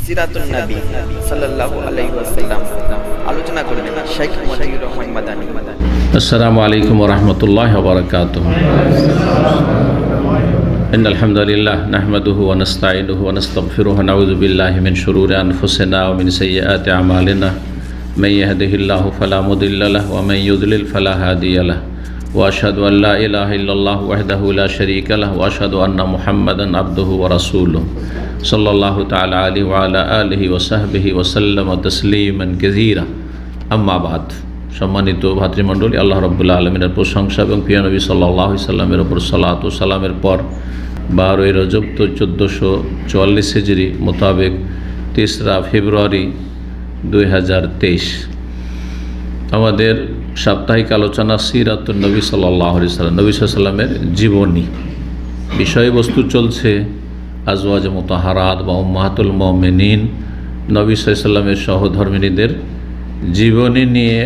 সিরাতুন নবী সাল্লাল্লাহু আলাইহি ওয়াসাল্লাম আলোচনা করবেন শেখ মতিউর রহমান মাদানী। আসসালামু আলাইকুম ওয়া রাহমাতুল্লাহি ওয়া বারাকাতুহু। ইন্নাল হামদালিল্লাহ নাহমাদুহু ওয়া নাস্তাঈনুহু ওয়া নাস্তাগফিরুহু ওয়া নাউযু বিল্লাহি মিন শুরুরি আনফুসিনা ওয়া মিন সাইয়্যাতি আমালিনা মান ইয়াহদিহিল্লাহু ফালা মুদিল্লা লাহু ওয়া মান ইউদ্লিল ফালা হাদিয়া লাহু ওয়া আশহাদু আল লা ইলাহা ইল্লাল্লাহু ওয়াহদাহু লা শারীকা লাহু ওয়া আশহাদু আন্না মুহাম্মাদান আবদুহু ওয়া রাসূলুহু সাল্লাল্লাহু তাআলা আলাইহি ওয়া আলা আলিহি ওয়া সাহবিহি ওয়া সাল্লামা তাসলিমান কাসীরা। আম্মা বাদ। সম্মানিত ভাতৃমণ্ডলী, আল্লাহ রাব্বুল আলামিনের প্রশংসা এবং প্রিয় নবী সাল্লাল্লাহু আলাইহি সাল্লামের উপর সালাত ও সালামের পর 12ই রজব 1444 হিজরি মোতাবেক 3রা ফেব্রুয়ারি 2023 আমাদের সাপ্তাহিক আলোচনা সিরাতুন নবী সাল্লাল্লাহু আলাইহি সাল্লাম, নবী সাল্লাল্লাহু আলাইহি সাল্লামের জীবনী। বিষয়বস্তু চলছে আজওয়াজ মুতাহারাত বা উম্মাহাতুল মুমিনিন, নবী সাল্লাল্লাহু আলাইহি সাল্লামের সহধর্মিণীদের জীবনী নিয়ে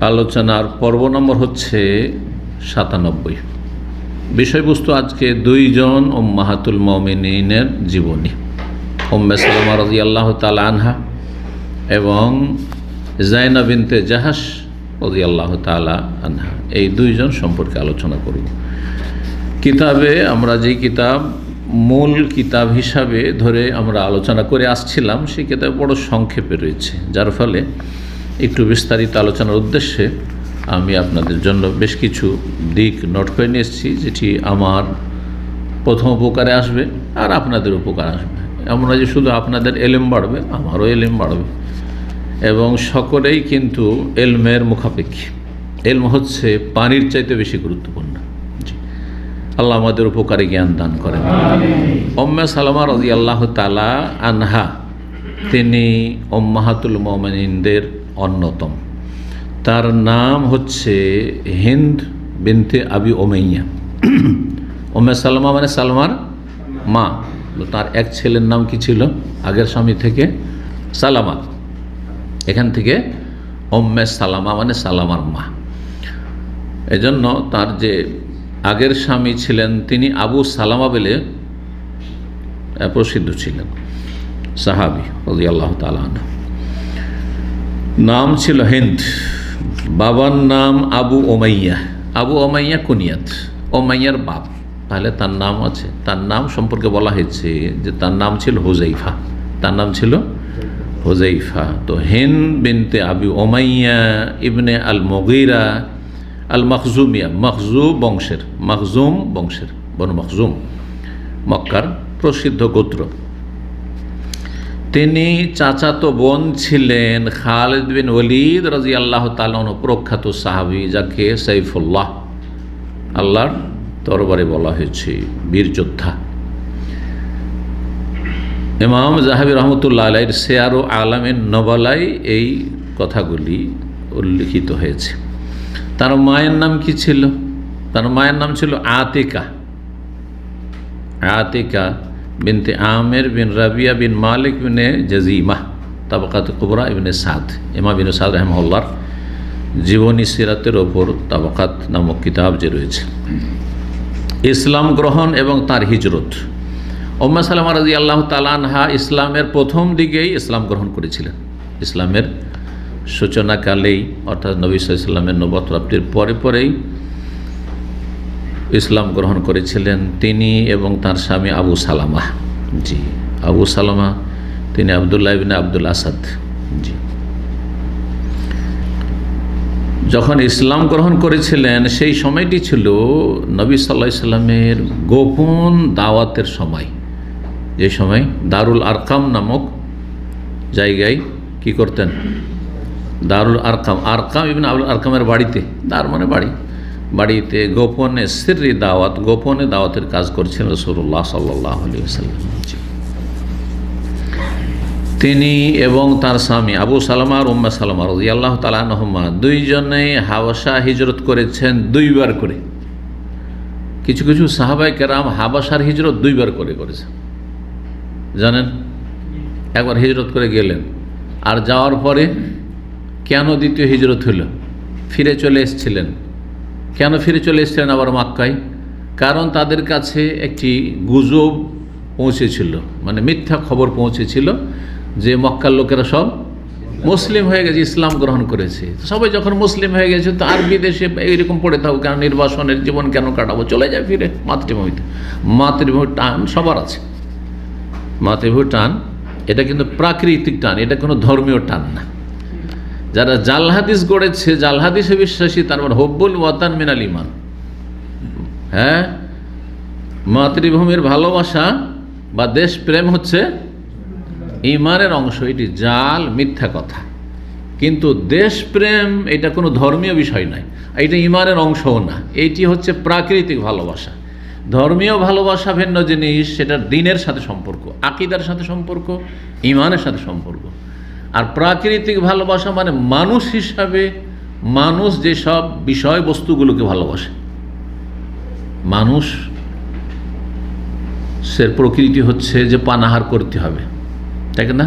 আলোচনার পর্ব নম্বর হচ্ছে 97। বিষয়বস্তু আজকে দুইজন উম্মাহাতুল মুমিনিনের জীবনী, উম্মে সালামা রাদিয়াল্লাহু তাআলা আনহা এবং যায়নাব বিনতে জাহাশ রাদিয়াল্লাহু তাআলা আনহা, এই দুইজন সম্পর্কে আলোচনা করব। কিতাবে আমরা যেই কিতাব মূল কিতাব হিসাবে ধরে আমরা আলোচনা করে আসছিলাম, সেই কিতাব বড় সংক্ষেপে রয়েছে, যার ফলে একটু বিস্তারিত আলোচনার উদ্দেশ্যে আমি আপনাদের জন্য বেশ কিছু দিক নোট করে নিয়ে এসেছি, যেটি আমার প্রথম উপকারে আসবে আর আপনাদের উপকার আসবে। আমরা যে শুধু আপনাদের এলেম বাড়বে, আমারও এলেম বাড়বে এবং সকলেই কিন্তু এলমের মুখাপেক্ষী। এলম হচ্ছে পানির চাইতে বেশি গুরুত্বপূর্ণ। আল্লাহ আমাদের উপকারে জ্ঞান দান করেন। উম্মে সালামা রাদিয়াল্লাহু তাআলা আনহা, তিনি উম্মাহাতুল মুমিনিনদের অন্যতম। তার নাম হচ্ছে হিন্দ বিনতে আবি উমাইয়া। উম্মে সালামা মানে সালমার মা। তার এক ছেলের নাম কি ছিল আগের স্বামী থেকে? সালামা। এখান থেকে উম্মে সালামা মানে সালামার মা। এজন্য তার যে আগের স্বামী ছিলেন তিনি আবু সালামা বলে প্রসিদ্ধ ছিলেন, সাহাবী রাদিয়াল্লাহু তাআলা আনহু। নাম ছিল হিন্দ, বাবার নাম আবু উমাইয়া। আবু উমাইয়া কুনিয়াত, উমাইয়ার বাপ, তাহলে তার নাম আছে। তার নাম সম্পর্কে বলা হয়েছে যে তার নাম ছিল হুযাইফা। তার নাম ছিল হুযাইফা। তো হিন্দ বিনতে আবি উমাইয়া ইবনে আল মুগীরা আল মখজুমিয়া, মখজুম বংশের বনু মখজুম, মক্কার প্রসিদ্ধ গোত্র। তিনি চাচাতো বোন ছিলেন খালিদ বিন ওয়ালিদ রাদিয়াল্লাহু তাআলা আনহু, প্রখ্যাত সাহাবী, যাকে সাইফুল্লাহ, আল্লাহর দরবারে বলা হয়েছে বীর যোদ্ধা। ইমাম যাহাবী রহমতুল্লাহ আলাইহির সিয়ার ও আলামিন নবালায় এই কথাগুলি উল্লিখিত হয়েছে। তার মায়ের নাম কি ছিল? তার মায়ের নাম ছিল আতিকা। আতিকা বিনতে আমের বিন রাবিয়া বিন মালিক বিনে জাজিমা, তাবাকাত কুবরা ইবনে সাদ। ইমাম ইবনে সাদ রাহিমাহুল্লাহর জীবনী সিরাতের ওপর তাবাকাত নামক কিতাব যে রয়েছে। ইসলাম গ্রহণ এবং তার হিজরত। উম্মে সালামা রাদিয়াল্লাহু তাআলা আনহা ইসলামের প্রথম দিকেই ইসলাম গ্রহণ করেছিলেন। ইসলামের সূচনাকালেই, অর্থাৎ নবী সাল্লাল্লাহু আলাইহি ওয়াসাল্লামের নবুয়ত প্রাপ্তির পরেই ইসলাম গ্রহণ করেছিলেন তিনি এবং তার স্বামী আবু সালামা। জি, আবু সালামা, তিনি আব্দুল্লাহ ইবনে আব্দুল আসাদ। জি, যখন ইসলাম গ্রহণ করেছিলেন সেই সময়টি ছিল নবী সাল্লাল্লাহু আলাইহি ওয়াসাল্লামের গোপন দাওয়াতের সময়। যে সময় দারুল আরকাম নামক জায়গায় কি করতেন? দারুল আরকাম, আরকাম ইবনে আবুল আরকামের বাড়িতে, দার মানে বাড়ি, বাড়িতে গোপনে সিররি দাওয়াত, গোপনে দাওয়াতের কাজ করছিলেন রাসূলুল্লাহ সাল্লাল্লাহু আলাইহি ওয়াসাল্লাম। তিনি এবং তার স্বামী আবু সালামা আর উম্মে সালামা রাদিয়াল্লাহু তাআলা আনহুমা দুইজনেই হাবাসা হিজরত করেছেন 2 বার করে। কিছু কিছু সাহাবায়ে কেরাম হাবাসার হিজরত 2 বার করে করেছেন, জানেন? একবার হিজরত করে গেলেন, আর যাওয়ার পরে কেন দ্বিতীয় হিজরত হলো? ফিরে চলে এসেছিলেন। কেন ফিরে চলে এসেছিলেন আবার মক্কায়? কারণ তাদের কাছে একটি গুজব পৌঁছেছিল, মানে মিথ্যা খবর পৌঁছেছিল যে মক্কার লোকেরা সব মুসলিম হয়ে গেছে, ইসলাম গ্রহণ করেছে। সবাই যখন মুসলিম হয়ে গেছে তো আর বিদেশে এইরকম পড়ে থাকুক, কারণ নির্বাসনের জীবন কেন কাটাবো, চলে যায় ফিরে মাতৃভূমিতে। মাতৃভূমির টান সবার আছে, মাতৃভূমির টান এটা কিন্তু প্রাকৃতিক টান, এটা কোনো ধর্মীয় টান না। যারা জাল হাদিস গড়েছে, জাল হাদিসে বিশ্বাসী, তার মানে হব্বুল ওয়াতান মিনাল ইমান। হ্যাঁ, মাতৃভূমির ভালোবাসা বা দেশপ্রেম হচ্ছে ইমানের অংশ, এটি জাল মিথ্যা কথা। কিন্তু দেশপ্রেম এটা কোনো ধর্মীয় বিষয় নয়, এটা ইমানের অংশও না, এইটি হচ্ছে প্রাকৃতিক ভালোবাসা। ধর্মীয় ভালোবাসা ভিন্ন জিনিস, সেটা দিনের সাথে সম্পর্ক, আকীদার সাথে সম্পর্ক, ইমানের সাথে সম্পর্ক। আর প্রাকৃতিক ভালোবাসা মানে মানুষ হিসাবে মানুষ যেসব বিষয়বস্তুগুলোকে ভালোবাসে। মানুষ সে প্রকৃতি হচ্ছে যে পানাহার করতে হবে, তাই না?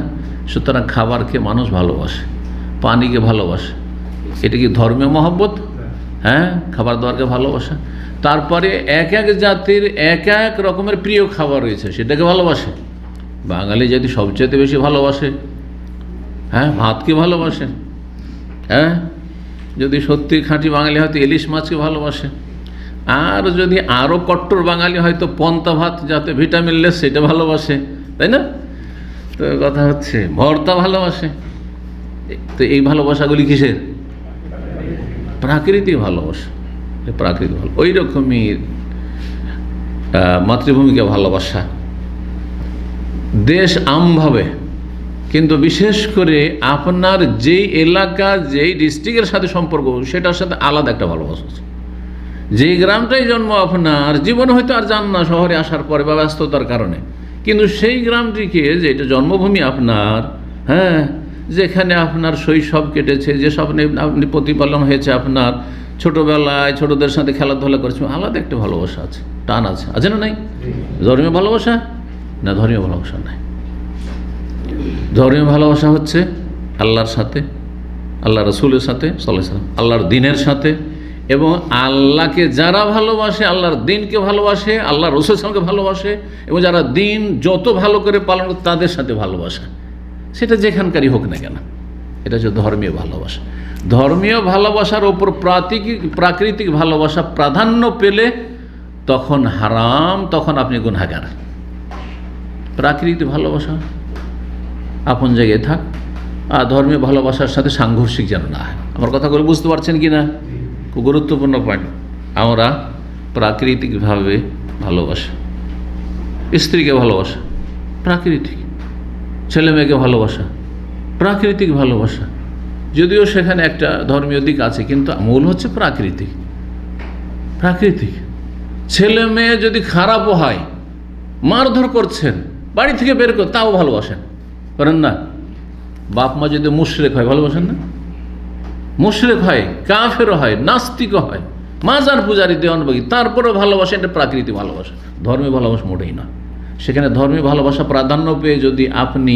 সুতরাং খাবারকে মানুষ ভালোবাসে, পানিকে ভালোবাসে। এটা কি ধর্মীয় মহব্বত? হ্যাঁ, খাবার দাবারকে ভালোবাসা। তারপরে এক এক জাতির এক এক রকমের প্রিয় খাবার রয়েছে, সেটাকে ভালোবাসে। বাঙালি জাতি সবচেয়ে বেশি ভালোবাসে হ্যাঁ ভাতকে ভালোবাসে। হ্যাঁ, যদি সত্যি খাঁটি বাঙালি হয়তো ইলিশ মাছকে ভালোবাসে, আর যদি আরও কট্টর বাঙালি হয়তো পন্তা ভাত যাতে ভিটামিন লেস সেটা ভালোবাসে, তাই না? তো কথা হচ্ছে ভর্তা ভালোবাসে। তো এই ভালোবাসাগুলি কিসের? প্রাকৃতিক ভালোবাসা, প্রাকৃতিক ভালো। ওই রকমই মাতৃভূমিকে ভালোবাসা, দেশ আমভাবে, কিন্তু বিশেষ করে আপনার যেই এলাকা যেই ডিস্ট্রিক্টের সাথে সম্পর্ক সেটার সাথে আলাদা একটা ভালোবাসা আছে। যেই গ্রামটাই জন্ম আপনার, জীবনে হয়তো আর যান না শহরে আসার পরে বা ব্যস্ততার কারণে, কিন্তু সেই গ্রামটিকে, যেটা জন্মভূমি আপনার, হ্যাঁ, যেখানে আপনার শৈশব কেটেছে, যে স্বপ্নে আপনি প্রতিপালন হয়েছে, আপনার ছোটোবেলায় ছোটদের সাথে খেলাধুলা করেছে, আলাদা একটা ভালোবাসা আছে, টান আছে, আছে না নাই? ধর্মীয় ভালোবাসা না ধর্মীয় ভালোবাসা নাই। ধর্মীয় ভালোবাসা হচ্ছে আল্লাহর সাথে, আল্লাহ রসুলের সাথে সাল্লাল্লাহু আলাইহি ওয়াসাল্লাম, আল্লাহর দিনের সাথে। এবং আল্লাহকে যারা ভালোবাসে, আল্লাহর দিনকে ভালোবাসে, আল্লাহ রসুল সাল্লামকে ভালোবাসে, এবং যারা দিন যত ভালো করে পালন করে তাদের সাথে ভালোবাসা, সেটা যেখানকারই হোক না কেন, এটা হচ্ছে ধর্মীয় ভালোবাসা। ধর্মীয় ভালোবাসার ওপর প্রাকৃতিক ভালোবাসা প্রাধান্য পেলে তখন হারাম, তখন আপনি গুনাহগার। প্রাকৃতিক ভালোবাসা আপন জায়গায় থাক, আর ধর্মীয় ভালোবাসার সাথে সাংঘর্ষিক যেন না হয়। আমার কথা করে বুঝতে পারছেন কি না? খুব গুরুত্বপূর্ণ পয়েন্ট। আমরা প্রাকৃতিকভাবে ভালোবাসা, স্ত্রীকে ভালোবাসা প্রাকৃতিক, ছেলে মেয়েকে ভালোবাসা প্রাকৃতিক ভালোবাসা, যদিও সেখানে একটা ধর্মীয় দিক আছে, কিন্তু মূল হচ্ছে প্রাকৃতিক। প্রাকৃতিক ছেলে মেয়ে যদি খারাপও হয়, মারধর করছেন, বাড়ি থেকে বের করে, তাও ভালোবাসেন, করেন না? বাপ মা যদি মুশরিক হয়, ভালোবাসেন না? মুশরিক হয়, কাফেরও হয়, নাস্তিকও হয়, মাজার পূজারি দেওয়ানবাগী, তারপরেও ভালোবাসা, এটা প্রাকৃতিক ভালোবাসা, ধর্মীয় ভালোবাসা মোটেই না। সেখানে ধর্মীয় ভালোবাসা প্রাধান্য পেয়ে যদি আপনি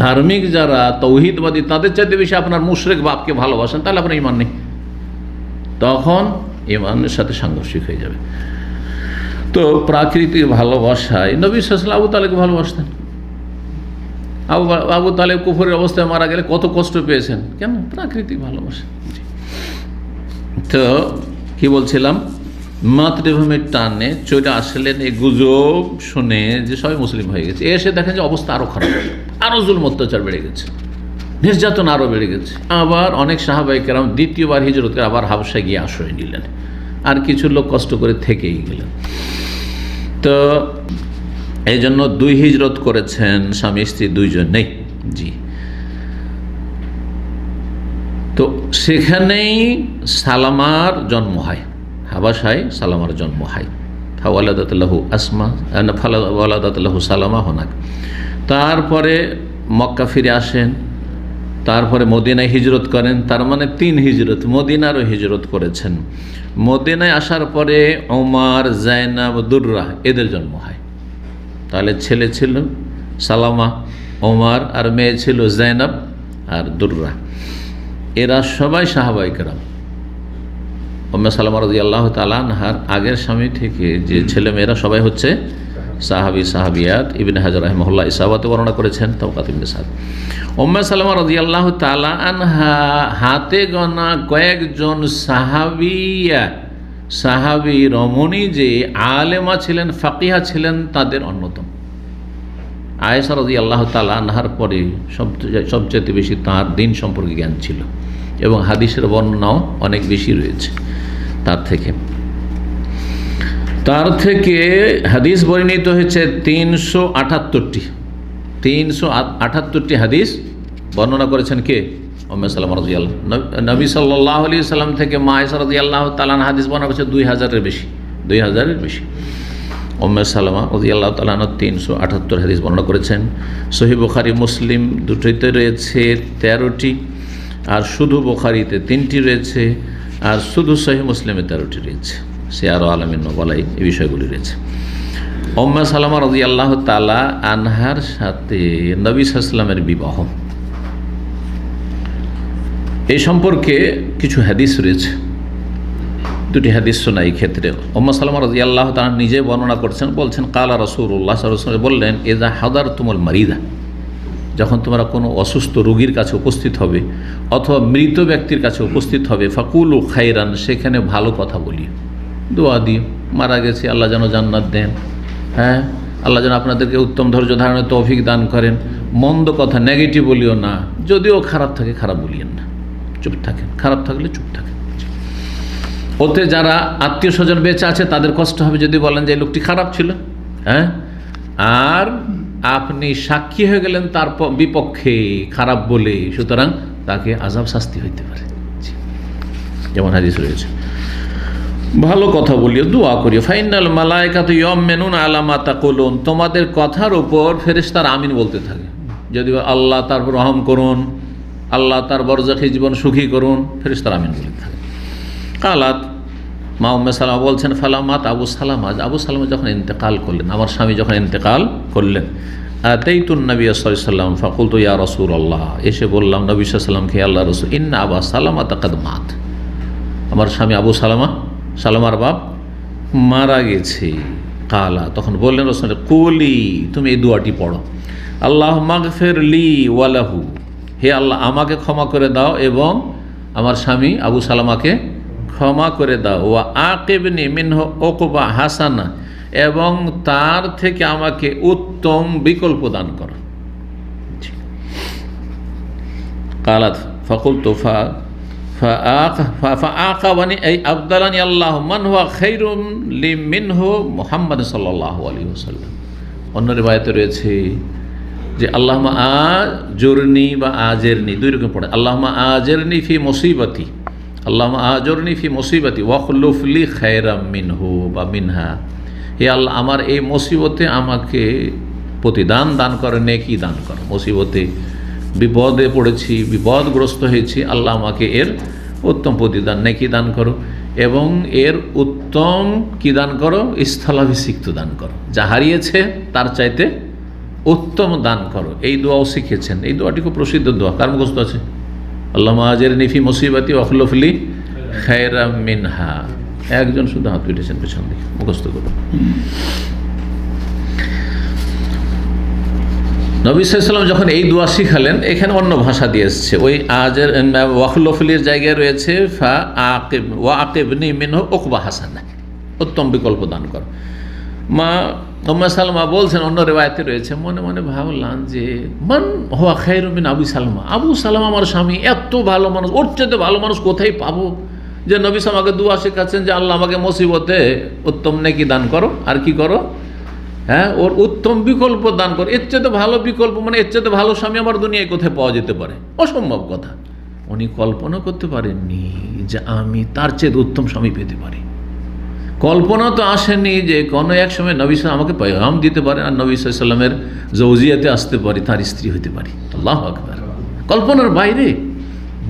ধার্মিক যারা তৌহিদবাদী তাদের চাইতে বেশি আপনার মুশরিক বাপকে ভালোবাসেন, তাহলে আপনার ইমান নেই, তখন ইমানের সাথে সাংঘর্ষিক হয়ে যাবে। তো প্রাকৃতিক ভালোবাসায় নবী সাল্লাল্লাহু আলাইহি ওয়াসাল্লাম আবু তালেবকে ভালোবাসতেন। আবু তালেব কুফরের অবস্থায় মারা গেলে কত কষ্ট পেয়েছেন, কেন? প্রাকৃতিক ভালোবাসা। তো কি বলছিলাম, মাতৃভূমির টানে চলে আসলেন, এই গুজব শুনে যে সবাই মুসলিম হয়ে গেছে, এসে দেখেন যে অবস্থা আরও খারাপ, আরও জুলম অত্যাচার বেড়ে গেছে, নির্যাতন আরও বেড়ে গেছে। আবার অনেক সাহাবায়ে কেরাম দ্বিতীয়বার হিজরত করে আবার হাবশায় গিয়ে আশ্রয় নিলেন, আর কিছু লোক কষ্ট করে থেকেই গেলেন। তো এই জন্য 2 হিজরত করেছেন স্বামী স্ত্রী দুইজনেই। জি, তো সেখানেই সালামার জন্ম হয়, হাবাসায় সালামার জন্ম হয়। ফাওয়ালাদাতুল্লাহু আসমা, ফাওয়ালাদাতুল্লাহু সালামা হোনাক। তারপরে মক্কা ফিরে আসেন, তারপরে মদিনায় হিজরত করেন, তার মানে 3 হিজরত, মদিনারও হিজরত করেছেন। মদিনায় আসার পরে ওমর, জাইনাব, দুররা এদের জন্ম হয়। তাহলে ছেলে ছিল সালামা, ওমর, আর মেয়ে ছিল জাইনাব আর দুররা। এরা সবাই সাহাবায়ে কেরাম। উম্মে সালামা রাদিয়াল্লাহু তাআলা আনহার আগের স্বামী থেকে যে ছেলে মেয়েরা সবাই হচ্ছে সাহাবী সাহাবিয়াত ইবনে হাজার রাহিমাহুল্লাহ ইসাবাতে বর্ণনা করেছেন তাওকাত ইবনে সাদ। উম্মে সালামা রাদিয়াল্লাহু তাআলা আনহা হাতে গোনা কয়েকজন সাহাবী রমণী যে আলেমা ছিলেন, ফাকিহা ছিলেন, তাদের অন্যতম। আয়েশা রাদিয়াল্লাহু তাআলা আনহার পরে সবচেয়ে বেশি তাঁর দিন সম্পর্কে জ্ঞান ছিল এবং হাদিসের বর্ণনাও অনেক বেশি রয়েছে তার থেকে হাদিস বর্ণিত হয়েছে 378টি হাদিস বর্ণনা করেছেন কে? উম্মে সালামা রাদিয়াল্লাহু। নবী সাল্লাল্লাহু আলাইহি সাল্লাম থেকে মা আয়েশা রাদিয়াল্লাহু তাআলা হাদিস বর্ণনা করেছে 2000-এর বেশি। উম্মে সালামা রাদিয়াল্লাহু তাআলা 378 হাদিস বর্ণনা করেছেন। সহিহ বুখারী মুসলিম দুটোতে রয়েছে 13টি, আর শুধু বুখারীতে 3টি রয়েছে, আর শুধু সহিহ মুসলিমে 13টি রয়েছে। সিয়ার আলামিন নুবালায় এই বিষয়গুলি রয়েছে। উম্মে সালামা রাদিয়াল্লাহু তাআলা আনহার সাথে নবী সাল্লাল্লাহু আলাইহি ওয়াসাল্লামের বিবাহ, এই সম্পর্কে কিছু হাদিস রয়েছে। দুটি হাদিস শোনা এই ক্ষেত্রে। উম্মে সালামা রাদিয়াল্লাহু তাআলা নিজে বর্ণনা করছেন, বলছেন কালা রাসূলুল্লাহ সাল্লাল্লাহু আলাইহি ওয়াসাল্লাম বললেন, ইযা হাদারতুমুল মারিদা, যখন তোমরা কোনো অসুস্থ রোগীর কাছে উপস্থিত হবে অথবা মৃত ব্যক্তির কাছে উপস্থিত হবে, ফাকুলু খাইরান, সেখানে ভালো কথা বলিও, দোয়া দিও, মারা গেছে আল্লাহ যেন জান্নাত দেন, হ্যাঁ আল্লাহ যেন আপনাদেরকে উত্তম ধৈর্য ধারণের তৌফিক দান করেন। মন্দ কথা নেগেটিভ বলিও না, যদিও খারাপ থাকে খারাপ বলিয়েন না, চুপ থাকেন, খারাপ থাকলে চুপ থাকেন। ওতে যারা আত্মীয় স্বজন বেঁচে আছে তাদের কষ্ট হবে যদি বলেন যে এই লোকটি খারাপ ছিল, হ্যাঁ, আর আপনি সাক্ষী হয়ে গেলেন তার বিপক্ষে খারাপ বলে, সুতরাং তাকে আযাব শাস্তি হইতে পারে। যেমন হাদিস রয়েছে। ভালো কথা বলিও, দোয়া করিও। ফাইনাল মালায়েকাতু ইয়ামিনুনা আলা মা তাকুলুন, তোমাদের কথার উপর ফেরেশতারা আমিন বলতে থাকে। যদি আল্লাহ তার রহম করুন, আল্লাহ তার বরজাখী জীবন সুখী করুন, ফেরেশতারা আমিন বলতে থাকে। কালাত মা উম্মে সালামা বলছেন, ফালামাত আবু সালামা যখন ইন্তেকাল করলেন, আমার স্বামী যখন ইন্তেকাল করলেন, আতাইতুন নবী সাল্লাল্লাহু আলাইহি ওয়াসাল্লাম ফাকুলতু ইয়া রাসূলুল্লাহ, এসে বললাম নবী সাল্লাল্লাহু আলাইহি ওয়াসাল্লামকে, আল্লাহ রাসূল, ইন্না আবা সালামা তাকাদ মাত, আমার স্বামী আবু সালামার বাপ মারা গেছে। কালা, তখন বললেন রাসূল, কুলি, তুমি এই দোয়াটি পড়ো, আল্লাহ মাগফির লি ওয়ালাহু, হে আল্লাহ আমাকে ক্ষমা করে দাও এবং আমার স্বামী আবু সালামাকে ক্ষমা করে দাও। ওয়া আকিবনি মিনহু উকবা হাসানা, এবং তার থেকে আমাকে উত্তম বিকল্প দান করো। কালাত ফাকুলতু ফাআকাবানি এই আবদালানি আল্লাহ মান হুয়া খায়রুম লি মিনহু মুহাম্মদ সাল্লাল্লাহু আলাইহি ওয়াসাল্লাম। অন্য রিওয়ায়াতে রয়েছে যে আল্লাহুম্মা আজুরনি বা আজেরনি, দুই রকম পড়ে। আল্লাহুম্মা আজেরনি ফি মুসিবতি, আল্লাহুম্মা আজুরনি ফি মুসিবতি ওয়াখলুফ লি খায়রাম মিনহু বা মিনহা, হে আল্লাহ আমার এই মুসিবতে আমাকে প্রতিদান দান করো, নেকি দান করো। মুসিবতে বিপদে পড়েছি, বিপদগ্রস্ত হয়েছি, আল্লাহ আমাকে এর উত্তম প্রতিদান নেকি দান করো, এবং এর উত্তম কি দান করো, স্থলাভিষিক্ত দান করো, যা হারিয়েছে তার চাইতে উত্তম দান করো। এই দোয়াও শিখেছেন। এই দোয়াটি খুব প্রসিদ্ধ দোয়া, কার মুখস্থ আছে? আল্লাহুম্মা আজেরনি ফি মুসিবতি ওয়াখলুফ লি খায়রাম মিনহা। একজন শুধু হাত উঠেছেন পেছন দিকে, মুখস্থ করুন। নবী সাল্লাল্লাহু আলাইহি ওয়াসাল্লাম যখন এই দোয়া শিখালেন, এখানে অন্য ভাষা দিয়ে এসছে, ওই আজের ওয়াখলুফলির জায়গায় রয়েছে ফা আকিব ওয়া আকিবনি মিনহু উকবা হাসানা, উত্তম বিকল্প দান কর। মা উম্মে সালমা বলছেন, অন্য রিওয়ায়াতে রয়েছে, মনে মনে ভাবলাম যে মান হুয়া খায়রুম মিন আবু সালমা, আবু সালমা আমার স্বামী এত ভালো মানুষ, ওর চেয়ে ভালো মানুষ কোথায় পাবো যে নবী সাল্লাল্লাহু আলাইহি ওয়াসাল্লাম আমাকে দোয়া শেখাচ্ছেন যে আল্লাহ আমাকে মুসিবতে উত্তম নেকি দান করো, আর কি করো, হ্যাঁ ওর উত্তম বিকল্প দান করো। এর চেয়ে ভালো বিকল্প মানে এর চেয়ে ভালো স্বামী আমার দুনিয়ায় কোথায় পাওয়া যেতে পারে? অসম্ভব কথা। উনি কল্পনা করতে পারেননি যে আমি তার চেয়ে উত্তম স্বামী পেতে পারি। কল্পনা তো আসেনি যে কোনো এক সময় নবী সাল্লাল্লাহু আমাকে পয়গাম দিতে পারে আর নবী সাল্লাল্লাহু আলাইহি ওয়াসাল্লামের জৌজিয়াতে আসতে পারি, তার স্ত্রী হতে পারি। আল্লাহু আকবার। কল্পনার বাইরে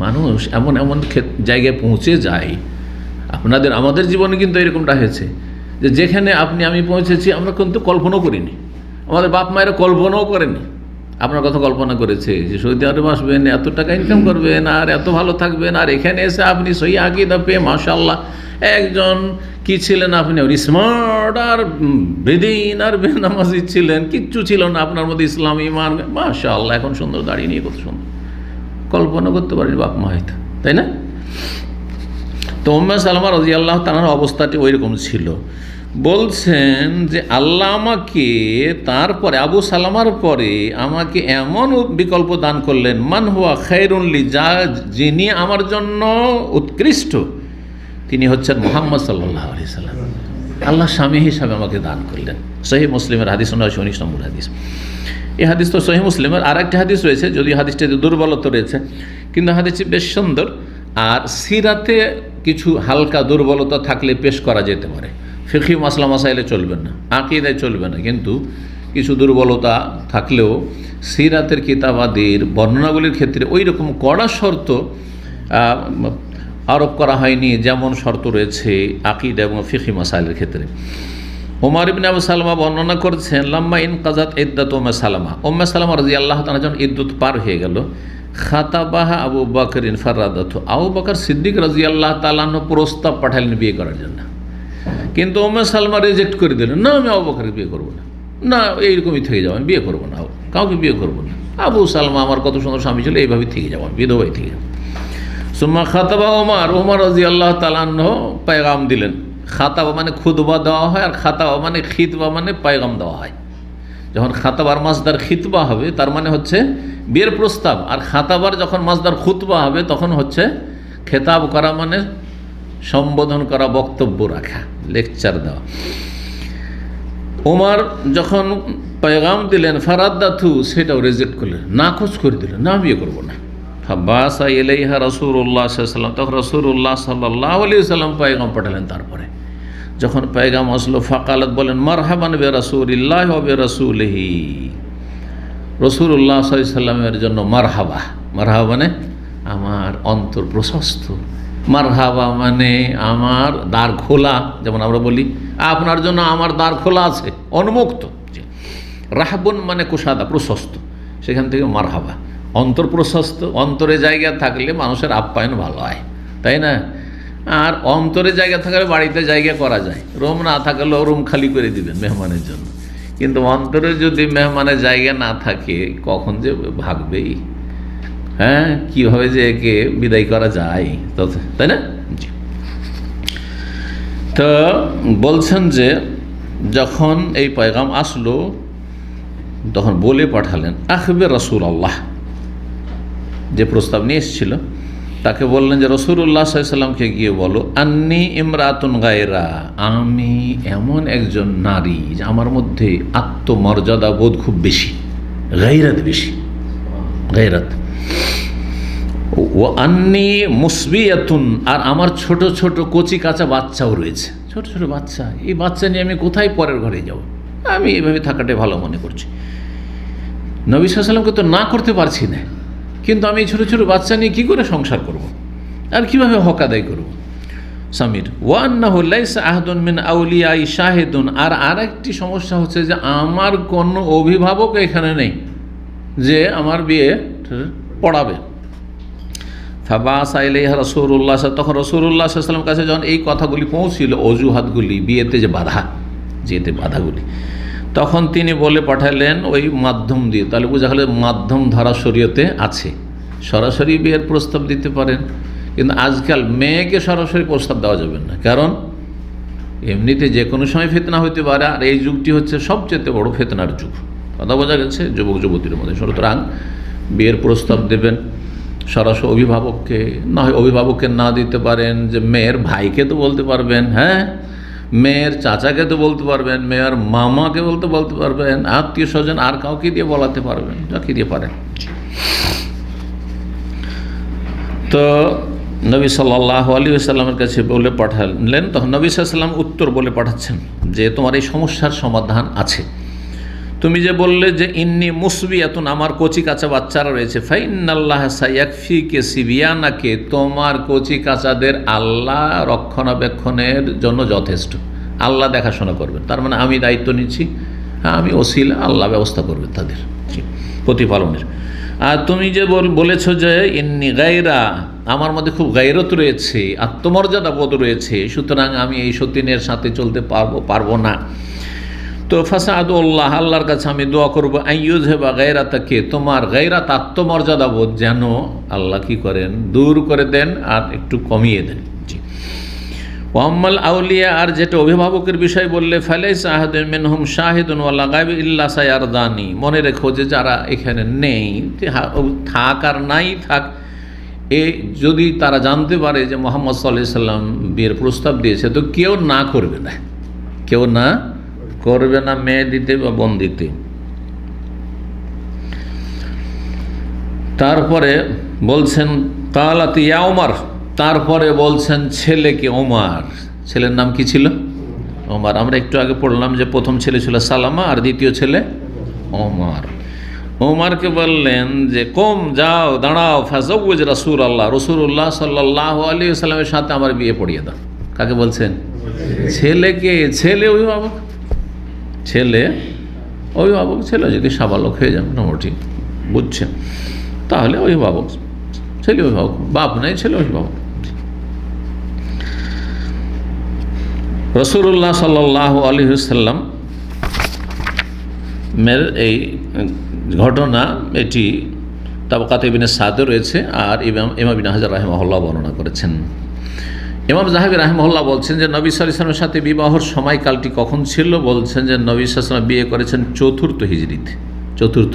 মানুষ এমন এমন জায়গায় পৌঁছে যায়। আমাদের জীবনে কিন্তু এরকমটা হয়েছে যে যেখানে আমি পৌঁছেছি আমরা কিন্তু কল্পনাও করিনি, আমাদের বাপ মায়েরা কল্পনাও করেনি। আপনার কথা কল্পনা করেছে যে সৌদি আরবে আসবেন, এত টাকা ইনকাম করবেন, আর এত ভালো থাকবেন, আর এখানে এসে আপনি সহি আকীদা পেয়ে মাশাআল্লাহ একজন কি ছিলেন আপনি? স্মার্ট আর বেদিন আর বেনামাজি ছিলেন, কিচ্ছু ছিল না আপনার মধ্যে ইসলাম ইমান। মাশাআল্লাহ, এখন সুন্দর দাড়ি নিয়ে কত সুন্দর, কল্পনা করতে পারি বাপ মা হয়তো, তাই না? তো উম্মে সালামা রাদিয়াল্লাহু তাআলার অবস্থাটি ওই রকম ছিল। বলছেন যে আল্লাহ আমাকে তারপরে আবু সালামার পরে আমাকে এমন বিকল্প দান করলেন, মান হুয়া খায়রুন লি, যিনি আমার জন্য উৎকৃষ্ট, তিনি হচ্ছেন মুহাম্মদ সাল্লাল্লাহু আলাইহি সাল্লাম। আল্লাহ স্বামী হিসাবে আমাকে দান করলেন। সহিহ মুসলিমের হাদিস 19 নম্বর হাদিস। এই হাদিস তো সহিহ মুসলিমের। আর একটা হাদিস রয়েছে, যদিও হাদিসটাতে দুর্বলতা রয়েছে, কিন্তু হাদিসটি বেশ সুন্দর। আর সিরাতে কিছু হালকা দুর্বলতা থাকলে পেশ করা যেতে পারে, ফিকহি মাসলা মাসাইলে চলবেন না, আকীদায় চলবে না, কিন্তু কিছু দুর্বলতা থাকলেও সিরাতের কিতাবাদির বর্ণনাগুলির ক্ষেত্রে ওই রকম কড়া শর্ত আরোপ করা হয়নি যেমন শর্ত রয়েছে আকীদা এবং ফিকহি মাসাইলের ক্ষেত্রে। ওমর ইবনে আবু সালামা বর্ণনা করছেন, লাম্মা ইনকাযাত ইদ্দাত উম্মে সালামা রাদিয়াল্লাহু তাআলা যখন ইদ্যুৎ পার হয়ে গেল, খাতাবাহা আবু বকরিন ফারাদাতু, আবু বকর সিদ্দিক রাদিয়াল্লাহু তাআলা প্রস্তাব পাঠালেন বিয়ে করার জন্য, কিন্তু উম্মে সালামা রিজেক্ট করে দিলেন, না আমি আবু বকরকে বিয়ে করবো না, না এইরকমই থেকে যাবো, আমি বিয়ে করবো না, কাউকে বিয়ে করবো না, আবু সালমা আমার কত সুন্দর স্বামী ছিল, এইভাবেই থেকে যাবো, বিধবাই থেকে যাবো। সুম্মা খাতাবা ওমর রাদিয়াল্লাহু তাআলা পেগাম দিলেন। খাতাবা মানে খুতবা দেওয়া হয়, আর খাতাবা মানে খিতবা মানে পেগাম দেওয়া হয়। যখন খাতাবার মাসদার খিতবা হবে তার মানে হচ্ছে বিয়ের প্রস্তাব, আর খাতাবার যখন মাসদার খুতবা হবে তখন হচ্ছে খেতাব করা মানে সম্বোধন করা, বক্তব্য রাখা, লেকচার দেওয়া। ওমর যখন পেগাম দিলেন ফারাদ্দাথু, সেটাও রিজেক্ট করলেন, নাকচ করে দিলেন, না বিয়ে করবো না। ফাবাসা ইলাইহা রাসূলুল্লাহ সাল্লাল্লাহু আলাইহি ওয়াসাল্লাম, তখন রাসূলুল্লাহ সাল্লাল্লাহু আলাইহি ওয়াসাল্লাম পেগাম পাঠালেন। তারপরে যখন পেগাম আসলো, ফাকালাত বলেন, মারহাবান বে রাসূলিল্লাহি ওয়া বে রাসূলিহি, রাসূলুল্লাহ সাল্লাল্লাহু আলাইহি ওয়াসাল্লামের জন্য মারহাবা। মারহাবা মানে আমার অন্তর প্রশস্ত, মারহাবা মানে আমার দ্বার খোলা, যেমন আমরা বলি আপনার জন্য আমার দ্বার খোলা আছে, উন্মুক্ত। রাহবুন মানে কুশাদা, প্রশস্ত, সেখান থেকে মারহাবা, অন্তর প্রশস্ত। অন্তরে জায়গা থাকলে মানুষের আপ্যায়ন ভালো হয়, তাই না? আর অন্তরে জায়গা থাকলে বাড়িতে জায়গা করা যায়, রুম না থাকলেও রুম খালি করে দিবেন মেহমানের জন্য, কিন্তু অন্তরে যদি মেহমানের জায়গা না থাকে কখন যে ভাগবেই, হ্যাঁ, কীভাবে যে একে বিদায় করা যায়, তাই না? জি। তো বলছেন যে যখন এই পয়গাম আসলো তখন বলে পাঠালেন, আখবে রাসূলুল্লাহ, যে প্রস্তাব নিয়ে এসেছিল তাকে বললেন যে রাসূলুল্লাহ সাল্লাল্লাহু আলাইহি ওয়াসাল্লামকে গিয়ে বলো, আন্নী ইমরাতুন গায়রা, আমি এমন একজন নারী যে আমার মধ্যে আত্মমর্যাদা বোধ খুব বেশি, গায়রাত বেশি, গায়রাত। ও আন্নী মুসবিয়াতুন, আর আমার ছোট ছোট কচি কাঁচা বাচ্চাও রয়েছে, ছোট ছোট বাচ্চা, এই বাচ্চা নিয়ে আমি কোথায় পরের ঘরে যাব, আমি এভাবে থাকাটাই ভালো মনে করছি। নবী সাল্লাল্লাহু আলাইহি ওয়াসাল্লামকে তো না করতে পারছি না, কিন্তু আমি ছোটো ছোটো বাচ্চা নিয়ে কী করে সংসার করব, আর কীভাবে হক আদায় করব স্বামীর। ওয়ান্নাহু লাইসা আহাদুন মিন আউলিয়াই শাহিদুন, আর আরেকটি সমস্যা হচ্ছে যে আমার কোনো অভিভাবক এখানে নেই যে আমার বিয়ে পড়াবে। ফাবাসা ইলাইহা রাসূলুল্লাহ, তখন রাসূলুল্লাহ সাল্লাল্লাহু আলাইহি ওয়াসাল্লাম কাছে যখন এই কথাগুলি পৌঁছিল, অজুহাতগুলি, বিয়েতে যে বাধা, যেতে বাধাগুলি, তখন তিনি বলে পাঠালেন ওই মাধ্যম দিয়ে। তাহলে বোঝা গেল মাধ্যম ধারা শরীয়তে আছে, সরাসরি বিয়ের প্রস্তাব দিতে পারেন, কিন্তু আজকাল মেয়েকে সরাসরি প্রস্তাব দেওয়া যাবে না, কারণ এমনিতে যে কোনো সময় ফিতনা হইতে পারে, আর এই যুগটি হচ্ছে সবচেয়ে বড় ফিতনার যুগ, কথা বোঝা গেছে যুবক যুবতীর মধ্যে। সুতরাং বিয়ের প্রস্তাব দেবেন সরাসরি অভিভাবককে, না হয় অভিভাবককে না দিতে পারেন যে মেয়ের ভাইকে তো বলতে পারবেন, হ্যাঁ, মেয়ের চাচাকে তো বলতে পারবেন, মেয়ের মামাকে বলতে পারবেন, আত্মীয় স্বজন আর কাউকে দিয়ে বলাতে পারবেন, যাকে দিয়ে পারেন। তো নবী সাল্লাল্লাহু আলাইহি ওয়াসাল্লামের কাছে বলে পাঠালেন, তখন নবী সাল্লাল্লাহু আলাইহি ওয়াসাল্লাম উত্তর বলে পাঠাচ্ছেন যে তোমার এই সমস্যার সমাধান আছে। তুমি যে বললে যে ইন্নি মুসবিয়াতুন, আমার কচি কাঁচা বাচ্চারা রয়েছে, ফাইন্নাল্লাহ সায়াকফিকে সিবিয়ানাকে, তোমার কচি কাঁচাদের আল্লাহ রক্ষণাবেক্ষণের জন্য যথেষ্ট, আল্লাহ দেখাশোনা করবেন। তার মানে আমি দায়িত্ব নিচ্ছি, হ্যাঁ, আমি ওসিলা, আল্লাহ ব্যবস্থা করবেন তাদের প্রতিপালনের। আর তুমি যে বলেছো যে ইন্নি গায়রা, আমার মধ্যে খুব গায়রত রয়েছে, আত্মমর্যাদা বোধ রয়েছে, সুতরাং আমি এই সতীনের সাথে চলতে পারবো না। তো ফাসাদুল্লাহ, আল্লাহর কাছে আমি দোয়া করবো, আইয়ুযহিবা গায়রাতাকে, তোমার গায়রাত আত্মমর্যাদা বোধ যেন আল্লাহ কি করেন, দূর করে দেন আর একটু কমিয়ে দেন। জি। ওয়াম্মাল আউলিয়া, আর যেটা অভিভাবকের বিষয় বললে, ফালাইসা আহাদুন মিনহুম শাহিদুন ওয়ালা গায়ব ইল্লা সায়ারদানি, মনে রেখো যে যারা এখানে নেই, থাক আর নাই থাক, যদি তারা জানতে পারে যে মুহাম্মদ সাল্লাল্লাহু আলাইহি সাল্লাম বিয়ের প্রস্তাব দিয়েছে, তো কেউ না করবে না, কেউ না করবে না মেয়ে দিতে বা বোন দিতে। তারপরে বলছেন কালাত ইয়া ওমর, তারপরে বলছেন ছেলেকে ওমর, ছেলের নাম কি ছিল? ওমর। আমরা একটু আগে পড়লাম যে প্রথম ছেলে ছিল সালামা আর দ্বিতীয় ছেলে ওমর। ওমরকে বললেন যে কম, যাও, দাঁড়াও, ফাজাউজ রাসূলুল্লাহ, রাসূলুল্লাহ সাল্লাল্লাহু আলাইহি ওয়াসাল্লামের সাথে আমার বিয়ে পড়িয়ে দাও। কাকে বলছেন? ছেলেকে। ছেলে অভিভাবক, ছেলে অভিভাবক, ছেলে যদি সাবালক হয়ে যান, মোটামুটি বুঝছেন, তাহলে অভিভাবক, ছেলে অভিভাবক, বাপ নাই, ছেলে অভিভাবক। রাসূলুল্লাহ সাল্লাল্লাহু আলাইহি ওয়াসাল্লাম মের এই ঘটনা, এটি তাবাকাত ইবনে সাদে রয়েছে, আর ইমাম ইবনে হাজার রাহিমাহুল্লাহ বর্ণনা করেছেন। ইমাম যাহাবী রাহিমাহুল্লাহ বলছেন যে নবী সাল্লাল্লাহু আলাইহি ওয়াসাল্লামের সাথে বিবাহর সময়কালটি কখন ছিল? বলছেন যে নবী সাল্লাল্লাহু আলাইহি ওয়াসাল্লাম বিয়ে করেছেন চতুর্থ হিজরিতে, চতুর্থ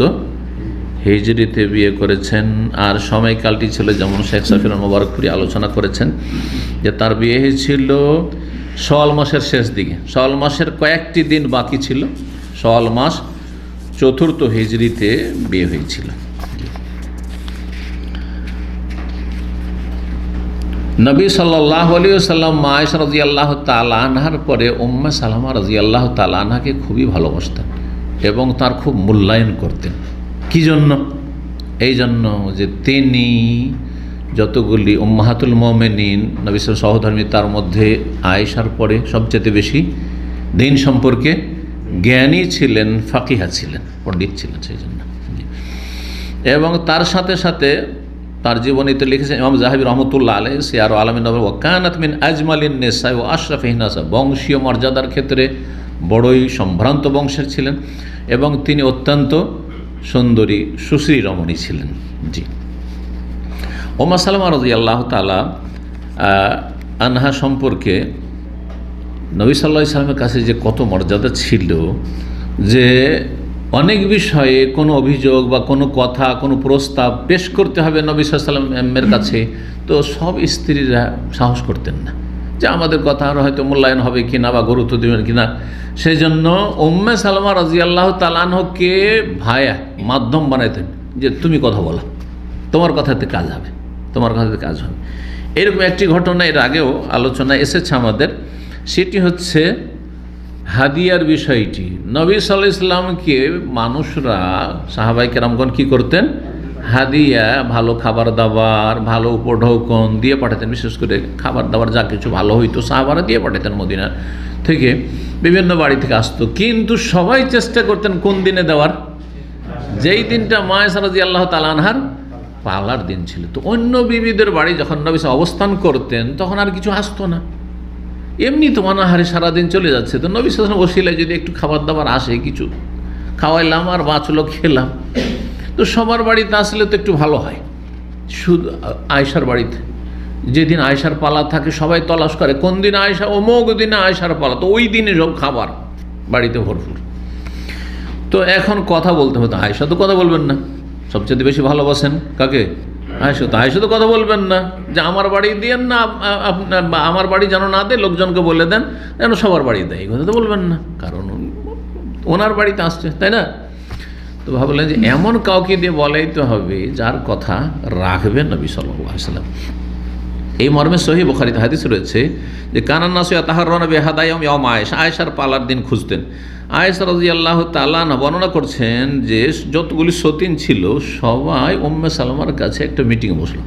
হিজরিতে বিয়ে করেছেন। আর সময়কালটি ছিল, যেমন শেখ সাফির মোবারকপুরি আলোচনা করেছেন, যে তার বিয়ে হয়েছিল শাওয়াল মাসের শেষ দিকে, শাওয়াল মাসের কয়েকটি দিন বাকি ছিল, শাওয়াল মাস চতুর্থ হিজরিতে বিয়ে হয়েছিল। নবী সাল্লাল্লাহু আলাইহি ওয়াসাল্লাম আয়েশা রাদিয়াল্লাহু তাআলা আনহার পরে উম্মে সালামা রাদিয়াল্লাহু তাআলা আনহাকে খুবই ভালোবাসতেন এবং তার খুব মূল্যায়ন করতেন। কি জন্য? এই জন্য যে তিনি যতগুলি উম্মাহাতুল মুমিনিন, নবী সাল্লাল্লাহু আলাইহি সহধর্মী, তার মধ্যে আয়েশার পরে সবচেয়ে বেশি দিন সম্পর্কে জ্ঞানী ছিলেন, ফাকিহা ছিলেন, পণ্ডিত ছিলেন, সেই জন্য। এবং তার সাথে সাথে তার জীবনীতে লিখেছেন ইমাম যাহাবী রহমতুল্লাহ আলাইহি সিয়ার আলামিন নবুওয়া, ওয়া কানাত মিন আজমালিন নিসা ওয়া আশরাফিন নাস, বংশীয় মর্যাদার ক্ষেত্রে বড়ই সম্ভ্রান্ত বংশের ছিলেন এবং তিনি অত্যন্ত সুন্দরী সুশ্রী রমণী ছিলেন। জি। উম্মে সালামা রাদিয়াল্লাহু তাআলা আনহা সম্পর্কে নবী সাল্লাল্লাহু আলাইহি ওয়াসাল্লামের কাছে যে কত মর্যাদা ছিল, যে অনেক বিষয়ে কোনো অভিযোগ বা কোনো কথা, কোনো প্রস্তাব পেশ করতে হবে নবী সাল্লাল্লাহু আলাইহি ওয়াসাল্লামের কাছে, তো সব স্ত্রীরা সাহস করতেন না যে আমাদের কথা আর হয়তো মূল্যায়ন হবে কিনা বা গুরুত্ব দেবেন কিনা। সেই জন্য উম্মে সালামা রাদিয়াল্লাহু তাআলা আনহাকে ভায়া, মাধ্যম বানাইতেন, যে তুমি কথা বলো, তোমার কথাতে কাজ হবে, তোমার কথাতে কাজ হবে। এরকম একটি ঘটনা এর আগেও আলোচনা এসেছে আমাদের, সেটি হচ্ছে হাদিয়ার বিষয়টি। নবী সাল্লাল্লাহু আলাইহি ওয়াসাল্লামকে মানুষরা, সাহাবায়ে কেরামগণ কী করতেন? হাদিয়া, ভালো খাবার দাবার, ভালো উপঢৌকন দিয়ে পাঠাতেন। বিশেষ করে খাবার দাবার যা কিছু ভালো হইতো সাহাবারা দিয়ে পাঠাতেন, মদিনা থেকে বিভিন্ন বাড়ি থেকে আসতো। কিন্তু সবাই চেষ্টা করতেন কোন দিনে দেওয়ার? যেই দিনটা আয়েশা রাদিয়াল্লাহু তাআলা আনহার পালার দিন ছিল। তো অন্য বিবিদের বাড়ি যখন নবী অবস্থান করতেন, তখন আর কিছু আসতো না, এমনি তো অনাহারে সারাদিন চলে যাচ্ছে। তো নবী সাল্লাল্লাহু আলাইহি ওয়াসাল্লাম যদি একটু খাবার দাবার আসে, কিছু খাওয়াইলাম আর বাঁচলো, খেলাম। তো সবার বাড়িতে আসলে তো একটু ভালো হয়। শুধু আয়েশার বাড়িতে যেদিন আয়েশার পালা থাকে, সবাই তলাশ করে কোন দিন আয়েশা, অমুক দিনে আয়েশার পালা, তো ওই দিনে সব খাবার বাড়িতে ভরপুর। তো এখন কথা বলতে হতো, আয়েশা তো কথা বলবেন না, সবচেয়ে বেশি ভালোবাসেন কাকে? আয়েশা। তো আয়েশা তো কথা বলবেন না যে আমার বাড়ি দিয়েন না, আমার বাড়ি যেন না দেয়, লোকজনকে বলে দেন যেন সবার বাড়ি দেয়, এই কথা তো বলবেন না, কারণ ওনার বাড়িতে আসছে, তাই না? তো ভাবলেন যে এমন কাউকে দিয়ে বলাইতে হবে যার কথা রাখবেন নবী সাল্লাল্লাহু আলাইহি ওয়াসাল্লাম। এই মর্মে সহিহ বুখারীতে হাদিস রয়েছে যে কানান নাসু ইয়াতাহাররানা বিহাদায়াম ইয়াউম আয়েশা, আয়েশার পালার দিন খুঁজতেন। আয়েশা রাদিয়াল্লাহু তাআলা আনহা বর্ণনা করছেন যে যতগুলি সতীন ছিল সবাই উম্মে সালামার কাছে একটা মিটিংয়ে বসলো,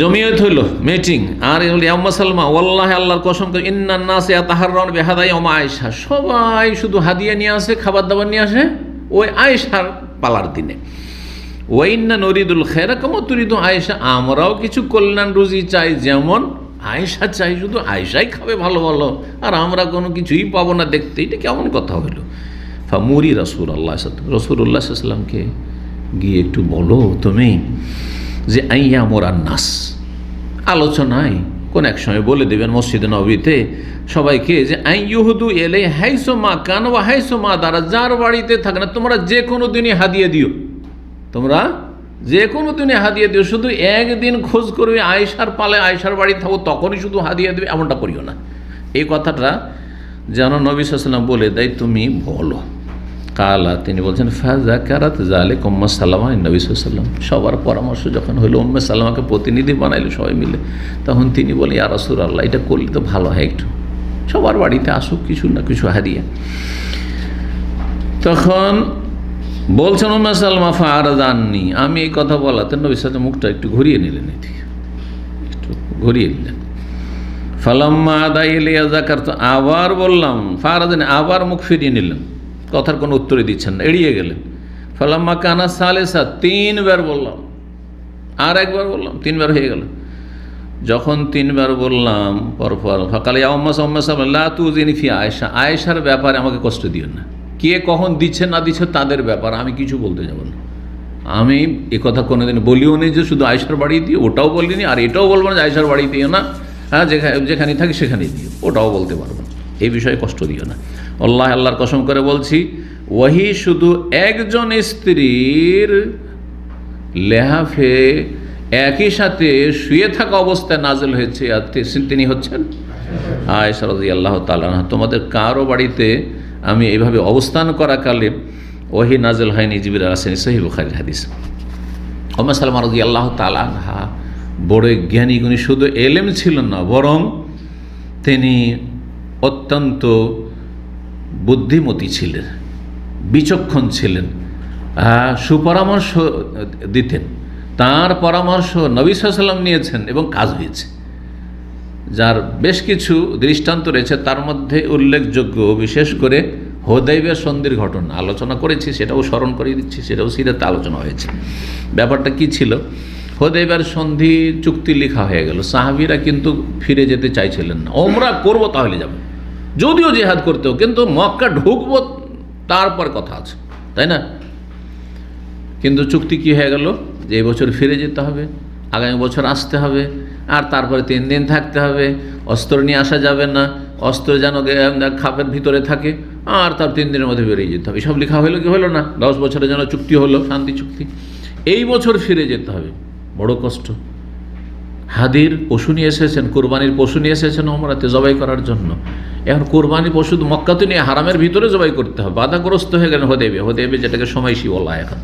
জমিয়ত হইল, মিটিং। আর উম্মে সালামা, ওয়াল্লাহি আল্লাহর কসম করে, ইন্নান নাস ইয়াতাহাররানা বিহাদায়াম আয়েশা, সবাই শুধু হাদিয়া নিয়ে আসে, খাবার দাবার নিয়ে আসে ওই আয়েশার পালার দিনে। ওয়াইন্না নরিদুল খেরা কামা তুরিদু আয়েশা, আমরাও কিছু কল্যাণ রুজি চাই যেমন আয়েশা চাই, শুধু আয়েশাই খাবে ভালো ভালো আর আমরা কোনো কিছুই পাবো না দেখতে, এটা কেমন কথা হলো। ফামুরি রসুল্লাহ সাল্লামকে গিয়ে একটু বলো তুমি যে আইয়া মোরান নাস, আলোচনায় কোন এক সময় বলে দেবেন মসজিদে নববীতে সবাইকে যে আই ইউহুদু এলে হাইসো মা কান ওয়া হাইসো মা দ্বারা, যার বাড়িতে থাকে না তোমরা যে কোনো দিনই হাদিয়ে দিও, তোমরা যে কোনো দিনে হাদিয়ে দিও, শুধু একদিন খোঁজ করবে আয়েশার পালে আয়েশার বাড়ি থাকো তখনই শুধু হাদিয়ে দেবে, এমনটা করিও না। এই কথাটা যেন নবী সাল্লাল্লাহু আলাইহি ওয়াসাল্লাম বলে দেয় তুমি বলো। কালা, তিনি বলছেন ফাযাকারাত যালিক উম্মে সালামা নবী সাল্লাল্লাহু আলাইহি ওয়াসাল্লাম, সবার পরামর্শ যখন হলো উম্মে সালামাকে প্রতিনিধি বানাইলো সবাই মিলে, তখন তিনি বলে ইয়া রাসূলুল্লাহ এটা করলে তো ভালো হয়, একটু সবার বাড়িতে আসুক কিছু না কিছু হাদিয়া। তখন বলছেন উম্মে সালামা ফারাদাননি, আমি এই কথা বলাতে নবী সাল্লাল্লাহু মুখটা একটু ঘুরিয়ে নিলেন, এদিকে একটু ঘুরিয়ে নিলেন। ফালাম্মা আদাইলিয়া যাকারতু, আবার বললাম, ফারাদানি আবার মুখ ফিরিয়ে নিলেন, কথার কোনো উত্তরই দিচ্ছেন না, এড়িয়ে গেলেন। ফালাম্মা কানা সালেসা, তিনবার বললাম, আর একবার বললাম, তিনবার হয়ে গেল। যখন তিনবার বললাম পরপর ফাকালে উম্মে সালামা লা তুযিনি ফি আয়েশা, আয়েশার ব্যাপারে আমাকে কষ্ট দিও না, কে কখন দিচ্ছে না দিচ্ছে তাদের ব্যাপার, আমি কিছু বলতে যাব না। আমি এ কথা কোনোদিন বলিও নি যে শুধু আয়েশার বাড়ি দিও, ওটাও বলিনি, আর এটাও বলবো না যে আয়েশার বাড়ি দিও না, হ্যাঁ যেখানে থাকি সেখানেই দিও, ওটাও বলতে পারবো না, এই বিষয়ে কষ্ট দিও না। আল্লাহর কসম করে বলছি, ওয়াহি শুধু একজন স্ত্রীর লেহাফে একই সাথে শুয়ে থাকা অবস্থায় নাজেল হয়েছে, আর তিনি হচ্ছেন আয়েশা রাদিয়াল্লাহু তাআলা আনহা। তোমাদের কারো বাড়িতে আমি এইভাবে অবস্থান করাকালে ওয়াহি নাজেল হয়নি, জিবরিল আসেনি, সহিহ বুখারীর হাদিস। উম্মে সালামা রাদিয়াল্লাহু তাআলা আনহা বড় জ্ঞানী গুণী, শুধু এলেম ছিলেন না বরং তিনি অত্যন্ত বুদ্ধিমতী ছিলেন, বিচক্ষণ ছিলেন, সুপরামর্শ দিতেন, তার পরামর্শ নবী সাল্লাল্লাহু আলাইহি ওয়াসাল্লাম নিয়েছেন এবং কাজ হয়েছে, যার বেশ কিছু দৃষ্টান্ত রয়েছে। তার মধ্যে উল্লেখযোগ্য বিশেষ করে হুদাইবিয়া সন্ধির ঘটনা আলোচনা করেছি, সেটাও স্মরণ করিয়ে দিচ্ছি, সেটাও সিরাতে আলোচনা হয়েছে। ব্যাপারটা কি ছিল, হুদাইবিয়ার সন্ধি চুক্তি লেখা হয়ে গেল, সাহাবীরা কিন্তু ফিরে যেতে চাইছিলেন না, ওমরা করবো তাহলে যাব, যদিও জিহাদ করতেও, কিন্তু মক্কা ঢুকবো তারপর কথা আছে, তাই না? কিন্তু চুক্তি কি হয়ে গেল যে এই বছর ফিরে যেতে হবে, আগামী বছর আসতে হবে, আর তারপরে 3 দিন থাকতে হবে, অস্ত্র নিয়ে আসা যাবে না, অস্ত্র যেন খাপের ভিতরে থাকে, আর তার 3 দিনের মধ্যে বেরিয়ে যেতে হবে। এসব লেখা হলো কি হলো না, 10 বছরের জন্য চুক্তি হলো, শান্তি চুক্তি। এই বছর ফিরে যেতে হবে, বড় কষ্ট। হাদির পশু নিয়ে এসেছেন, কোরবানির পশু নিয়ে এসেছেন ওমরাতে জবাই করার জন্য। এখন কোরবানির পশু মক্কাতে নিয়ে হারামের ভিতরে জবাই করতে হবে, বাধাগ্রস্ত হয়ে গেলেন হুদাইবিয়া, যেটাকে সময়সী বলা এখন।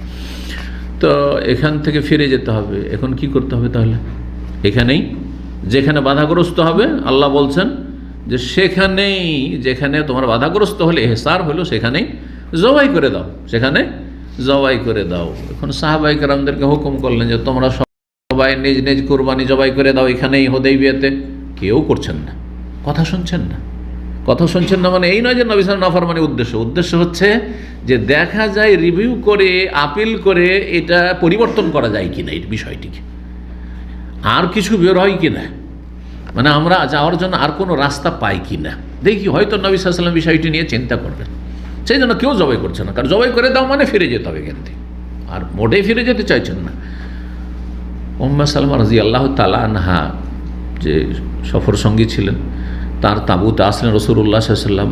তো এখান থেকে ফিরে যেতে হবে, এখন কি করতে হবে তাহলে? এখানেই যেখানে বাধাগ্রস্ত হবে, আল্লাহ বলছেন যে সেখানেই, যেখানে তোমার বাধাগ্রস্ত হলে এহসার হলো সেখানেই জবাই করে দাও, সেখানে জবাই করে দাও। এখন সাহাবায়ে কেরামদেরকে হুকুম করলেন যে তোমরা সবাই নিজ নিজ কোরবানি জবাই করে দাও এখানেই হুদাইবিয়াতে। কেউ করছেন না, কথা শুনছেন না। কথা শুনছেন না মানে এই নয় যে নবী সাল্লাল্লাহু আলাইহি ওয়াসাল্লামের উদ্দেশ্য হচ্ছে যে দেখা যায়, রিভিউ করে আপিল করে এটা পরিবর্তন করা যায় কিনা এই বিষয়টিকে, আর কিছু বের হয় কিনা, মানে আমরা যাওয়ার জন্য আর কোনো রাস্তা পাই কিনা, দেখি হয়তো নবী সাল্লাল্লাহু আলাইহি ওয়াসাল্লাম বিষয়টি নিয়ে চিন্তা করবেন। সেই জন্য কেউ জবাই করছে না, কারণ জবাই করে দাও মানে ফিরে যেতে হবে এখান থেকে, আর মোটেই ফিরে যেতে চাইছেন না। উম্মে সালামা রাদিয়াল্লাহু তাআলা আনহা যে সফর সঙ্গী ছিলেন, তার তাঁবুতে আসলেন রাসূলুল্লাহ সাল্লাল্লাহু আলাইহি ওয়াসাল্লাম।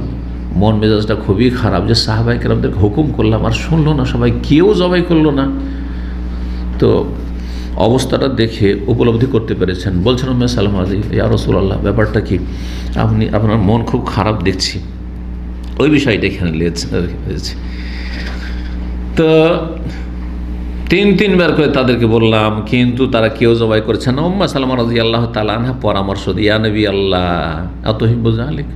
মন মেজাজটা খুবই খারাপ যে সাহাবায়ে কেরামদেরকে হুকুম করলাম আর শুনলো না, সবাই কেউ জবাই করলো না। তো অবস্থাটা দেখে উপলব্ধি করতে পেরেছেন, বলছেন উম্মে সালামা ইয়া রাসূলুল্লাহ ব্যাপারটা কি, আপনার মন খুব খারাপ দেখছি, ওই বিষয়টা এখানে লিখেছি। তো 3বার করে তাদেরকে বললাম, কিন্তু তারা কেউ জবাই করছে না। উম্মে সালামা রাদিয়াল্লাহু তাআলা আনহা পরামর্শ দিয়ে, ইয়া নবী আল্লাহ আতুহিব্বু যালিক,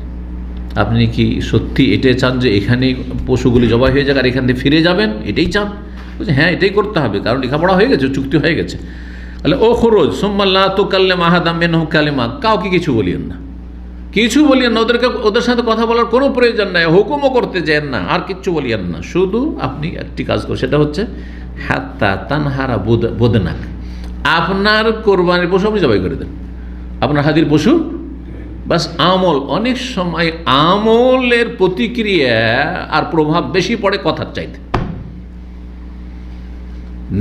আপনি কি সত্যি এটাই চান যে এখানেই পশুগুলি জবাই হয়ে যাক আর এখান থেকে ফিরে যাবেন, এটাই চান? বলছে হ্যাঁ এটাই করতে হবে, কারণ লেখাপড়া হয়ে গেছে, চুক্তি হয়ে গেছে। তাহলে ও খরচ সুম্মা লা তুকাল্লিম আহাদাম মিনহুম কালিমা, কাউকে কিছু বলিয়েন না, কিছু বলিয়েন না, ওদের সাথে কথা বলার কোনো প্রয়োজন নাই, হুকুমও করতে যান না, আর কিচ্ছু বলিয়েন না, শুধু আপনি একটি কাজ করুন, সেটা হচ্ছে হাত্তা তানহারা বদনাক, আপনার কোরবানির পশু আপনি জবাই করে দেন, আপনার হাদির পশু। বাস আমল, অনেক সময় আমলের প্রতিক্রিয়া আর প্রভাব বেশি পড়ে কথার চাইতে।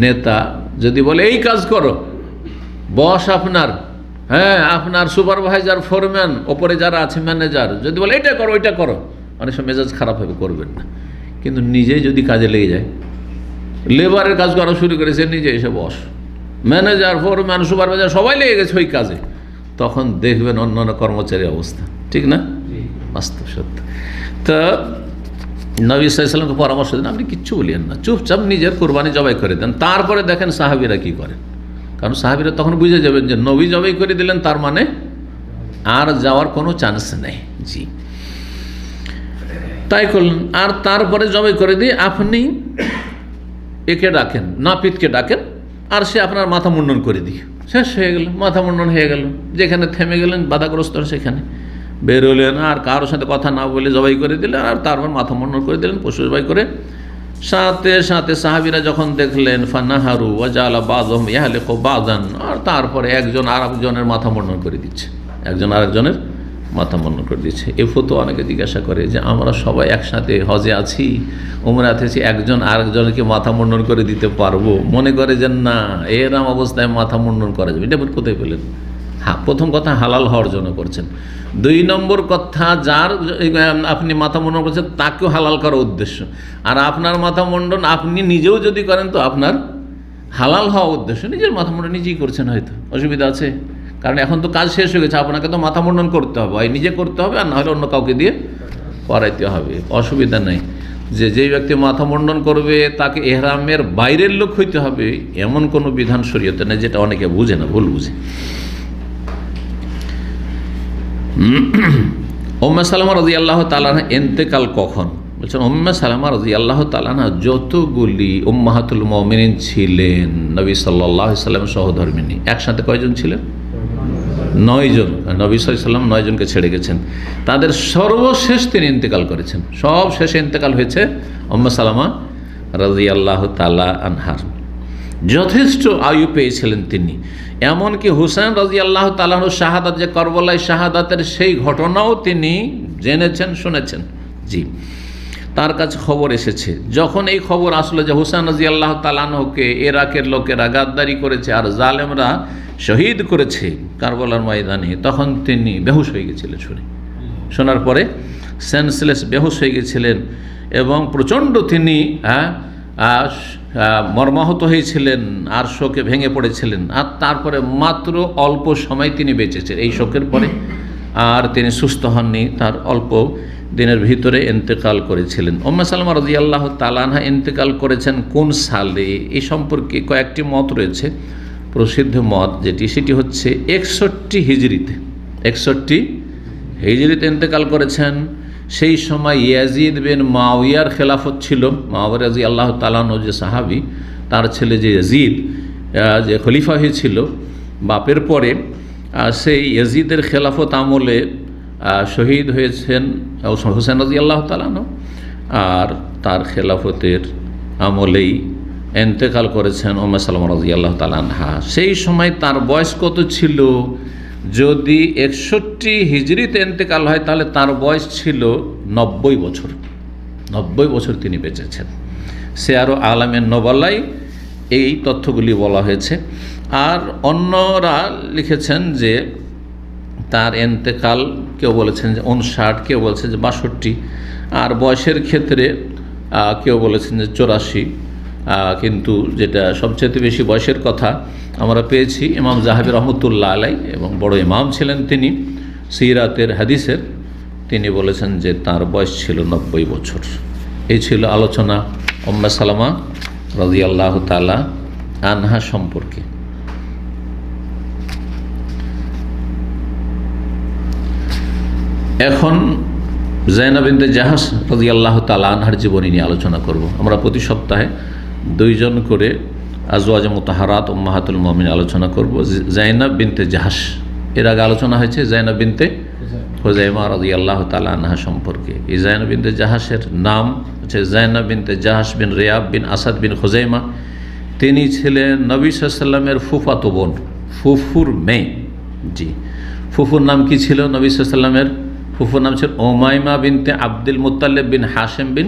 নেতা যদি বলে এই কাজ করো, বস আপনার, হ্যাঁ আপনার সুপারভাইজার, ফোরম্যান, ওপরে যারা আছে ম্যানেজার যদি বলে এটা করো ওইটা করো, অনেক সময় মেজাজ খারাপ হবে, করবেন না। কিন্তু নিজেই যদি কাজে লেগে যায়, লেবারের কাজ করা শুরু করেছে, নিজে এসে বস, ম্যানেজার, ফোরম্যান, সুপারভাইজার সবাই লেগে গেছে ওই কাজে, তখন দেখবেন অন্যান্য কর্মচারীর অবস্থা, ঠিক না? বাস্তব সত্য। তো নবী সাল্লাল্লাহু আলাইহি ওয়াসাল্লামকে পরামর্শ দেন আপনি কিচ্ছু বলিয়েন না, চুপচাপ নিজের কোরবানি জবাই করে দেন, তারপরে দেখেন সাহাবীরা কি করেন। কারণ সাহাবীরা তখন বুঝে যাবেন যে নবী জবাই করে দিলেন, তার মানে আর যাওয়ার কোনো চান্স নেই। জি, তাই করলেন। আর তারপরে জবাই করে দিয়ে আপনি একে ডাকেন, নাপিতকে ডাকেন, আর সে আপনার মাথা মুন্ডন করে দিয়ে শেষ হয়ে গেল, মাথা মুন্ডন হয়ে গেল। যেখানে থেমে গেলেন বাধাগ্রস্ত সেখানে বেরোলেন, আর কারোর সাথে কথা না বলে জবাই করে দিলেন, আর তারপর মাথা মুন্ডন করে দিলেন পশু জবাই করে। সাথে সাথে সাহাবীরা যখন দেখলেন ফানাহারু ওয়াজালা বাযহুম ইয়াহলিকু বাযান, আর তারপরে একজন আর একজনের মাথা মুন্ডন করে দিচ্ছে, একজন আরেকজনের মাথা মুন্ডন করে দিচ্ছে। এ ফতো অনেকে জিজ্ঞাসা করে যে আমরা সবাই একসাথে হজে আছি, উমরাতে আছি, একজন আরেকজনকে মাথা মুন্ডন করে দিতে পারবো? মনে করে যে না, এরম অবস্থায় মাথা মুন্ডন করা যাবে, এটা কোথায় পেলেন? হ্যাঁ, প্রথম কথা হালাল হওয়ার জন্য করছেন। 2 নম্বর কথা, যার আপনি মাথা মুন্ডন করছেন তাকেও হালাল করার উদ্দেশ্য। আর আপনার মাথা মুন্ডন আপনি নিজেও যদি করেন তো আপনার হালাল হওয়া উদ্দেশ্য। নিজের মাথা মুন্ডন নিজেই করছেন, হয়তো অসুবিধা আছে, কারণ এখন তো কাজ শেষ হয়ে গেছে, আপনাকে তো মাথা মুন্ডন করতে হবে, হয় নিজে করতে হবে, আর না হলে অন্য কাউকে দিয়ে করাইতে হবে, অসুবিধা নেই। যে ব্যক্তি মাথা মুন্ডন করবে তাকে ইহরামের বাইরের লোক হইতে হবে, এমন কোনো বিধান শরীয়তে নেই, যেটা অনেকে বুঝে না, ভুল বুঝে। উম্মে সালামা রাদিয়াল্লাহু তাআলা আনহা ইন্তেকাল কখন? বলছেন উম্মে সালামা রাদিয়াল্লাহু তাআলা আনহা যতগুলি উম্মাহাতুল মুমিনিন ছিলেন, নবী সাল্লাল্লাহু আলাইহি সাল্লাম সহধর্মিণী, একসাথে কয়জন ছিলেন? 9 জন। নবী সাল্লাল্লাহু আলাইহি সাল্লাম 9 জনকে ছেড়ে গেছেন, তাদের সর্বশেষ তিনি ইন্তেকাল করেছেন। সব শেষে ইন্তেকাল হয়েছে উম্মে সালামা রাদিয়াল্লাহু তাআলা আনহার। যথেষ্ট আয়ু পেয়েছিলেন তিনি, এমনকি হুসেন রাদিয়াল্লাহু তাআলা আনহু শাহাদাত, যে কারবালায় শাহাদাতের সেই ঘটনাও তিনি জেনেছেন, শুনেছেন। জি, তার কাছে খবর এসেছে। যখন এই খবর আসলো যে হুসেন রাদিয়াল্লাহু তাআলা আনহুকে ইরাকের লোকেরা গাদ্দারি করেছে আর জালেমরা শহীদ করেছে কারবালার ময়দানে, তখন তিনি বেহুশ হয়ে গেছিলেন। শোনার পরে সেন্সলেস, বেহুশ হয়ে গেছিলেন, এবং প্রচণ্ড তিনি মর্মাহত হয়েছিলেন, আর শোকে ভেঙে পড়েছিলেন। আর তারপরে মাত্র অল্প সময় তিনি বেঁচেছেন এই শোকের পরে, আর তিনি সুস্থ হননি, তার অল্প দিনের ভিতরে ইন্তেকাল করেছিলেন। উম্মে সালামা রাদিয়াল্লাহু তাআলা আনহা ইন্তেকাল করেছেন কোন সালে, এই সম্পর্কে কয়েকটি মত রয়েছে। প্রসিদ্ধ মত সেটি হচ্ছে 61 হিজরিতে, 61 হিজরিতে ইন্তেকাল করেছেন। সেই সময় ইয়াজিদ বিন মুআবিয়ার খেলাফত ছিল। মুআবিয়া রাদিয়াল্লাহু তাআলা আনহু যে সাহাবী, তার ছেলে যে ইয়াজিদ যে খলিফা হয়েছিল বাপের পরে, সেই ইয়াজিদের খেলাফত আমলে শহীদ হয়েছেন হুসেন রাদিয়াল্লাহু তাআলা আনহু, আর তার খেলাফতের আমলেই ইন্তেকাল করেছেন উম্মে সালামা রাদিয়াল্লাহু তাআলা আনহা। সেই সময় তার বয়স কত ছিল? যদি 61 হিজরিতে ইন্তেকাল হয় তাহলে তার বয়স ছিল 90 বছর। 90 বছর তিনি বেঁচেছেন। সিয়ারু আলামে নুবালায় এই তথ্যগুলি বলা হয়েছে। আর অন্যরা লিখেছেন যে তার ইন্তেকাল, কেউ বলেছেন যে 59, কেউ বলেছেন যে 62, আর বয়সের ক্ষেত্রে কেউ বলেছেন যে 84। কিন্তু যেটা সবচেয়ে বেশি বয়সের কথা আমরা পেয়েছি ইমাম যাহাবী রহমতুল্লাহ আলাই, এবং বড় ইমাম ছিলেন তিনি সিরাতের, হাদিসের, তিনি বলেছেন যে তার বয়স ছিল 90 বছর। এই ছিল আলোচনা উম্মে সালামা রাদিয়াল্লাহু তাআলা আনহা সম্পর্কে। এখন যায়েনব বিনতে জাহাশ রাদিয়াল্লাহু তাআলা আনহার জীবনী নিয়ে আলোচনা করব। আমরা প্রতি সপ্তাহে 2 জন করে আজওয়াজে মুতাহারাত উম্মাহাতুল মুমিনিন আলোচনা করব। যায়েনব বিনতে জাহাশ, এর আগে আলোচনা হয়েছে যায়েনব বিনতে হুযাইমা রাদিয়াল্লাহু তাআলা আনহা সম্পর্কে। এই যায়েনব বিনতে জাহাশের নাম হচ্ছে যায়েনব বিনতে জাহাশ বিন রিয়াব বিন আসাদ বিন হুযাইমা তিনি ছিলেন নবী সাল্লাল্লাহু আলাইহি ওয়াসাল্লামের ফুফাতো বোন, ফুফুর মেয়ে। জি, ফুফুর নাম কি ছিল? নবী সাল্লাল্লাহু আলাইহি ওয়াসাল্লামের ফুফুর নাম ছিল উমাইমা বিনতে আব্দুল মুত্তালিব বিন হাশিম বিন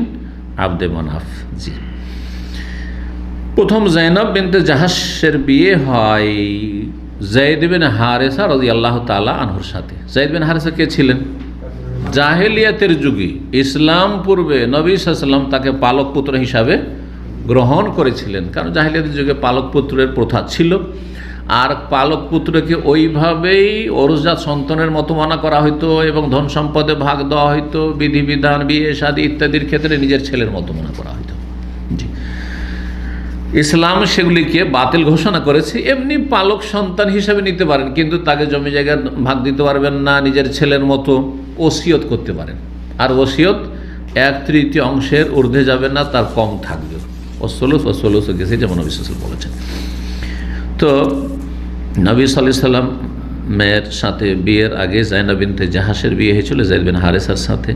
আব্দে মানাফ। জি, প্রথম জাইনাব বিনতে জাহাশের বিয়ে হয় যায়েদ বিন হারেসা রাদিয়াল্লাহু তাআলা আনহুর সাথে। যায়েদ বিন হারেসা কে ছিলেন? জাহেলিয়াতের যুগে, ইসলাম পূর্বে নবী সাল্লাল্লাহু আলাইহি ওয়াসাল্লাম তাকে পালক পুত্র হিসাবে গ্রহণ করেছিলেন, কারণ জাহেলিয়াতের যুগে পালক পুত্রের প্রথা ছিল। আর পালক পুত্রকে ওইভাবেই অরুজাত সন্তানের মতো মানা করা হইতো এবং ধন সম্পদে ভাগ দেওয়া হইতো, বিধিবিধান, বিয়ে শাদী ইত্যাদির ক্ষেত্রে নিজের ছেলের মতো মনে করা হইতো। জি, ইসলাম সেগুলিকে বাতিল ঘোষণা করেছে। এমনি পালক সন্তান হিসাবে নিতে পারেন, কিন্তু তাকে জমি জায়গার ভাগ দিতে পারবেন না, নিজের ছেলের মতো ওসিয়ত করতে পারেন। আর ওসিয়ত 1/3 অংশের ঊর্ধ্বে যাবে না, তার কম থাকবে। ওসলুস গেছে, যেমন নবী সাল্লাল্লাহু আলাইহি ওয়াসাল্লাম বলেছেন। তো নবী সাল্লাল্লাহু আলাইহি ওয়াসাল্লামের সাথে বিয়ের আগে জাইনাব বিনতে জাহাশের বিয়ে হয়েছিল যায়েদ বিন হারেসার সাথে।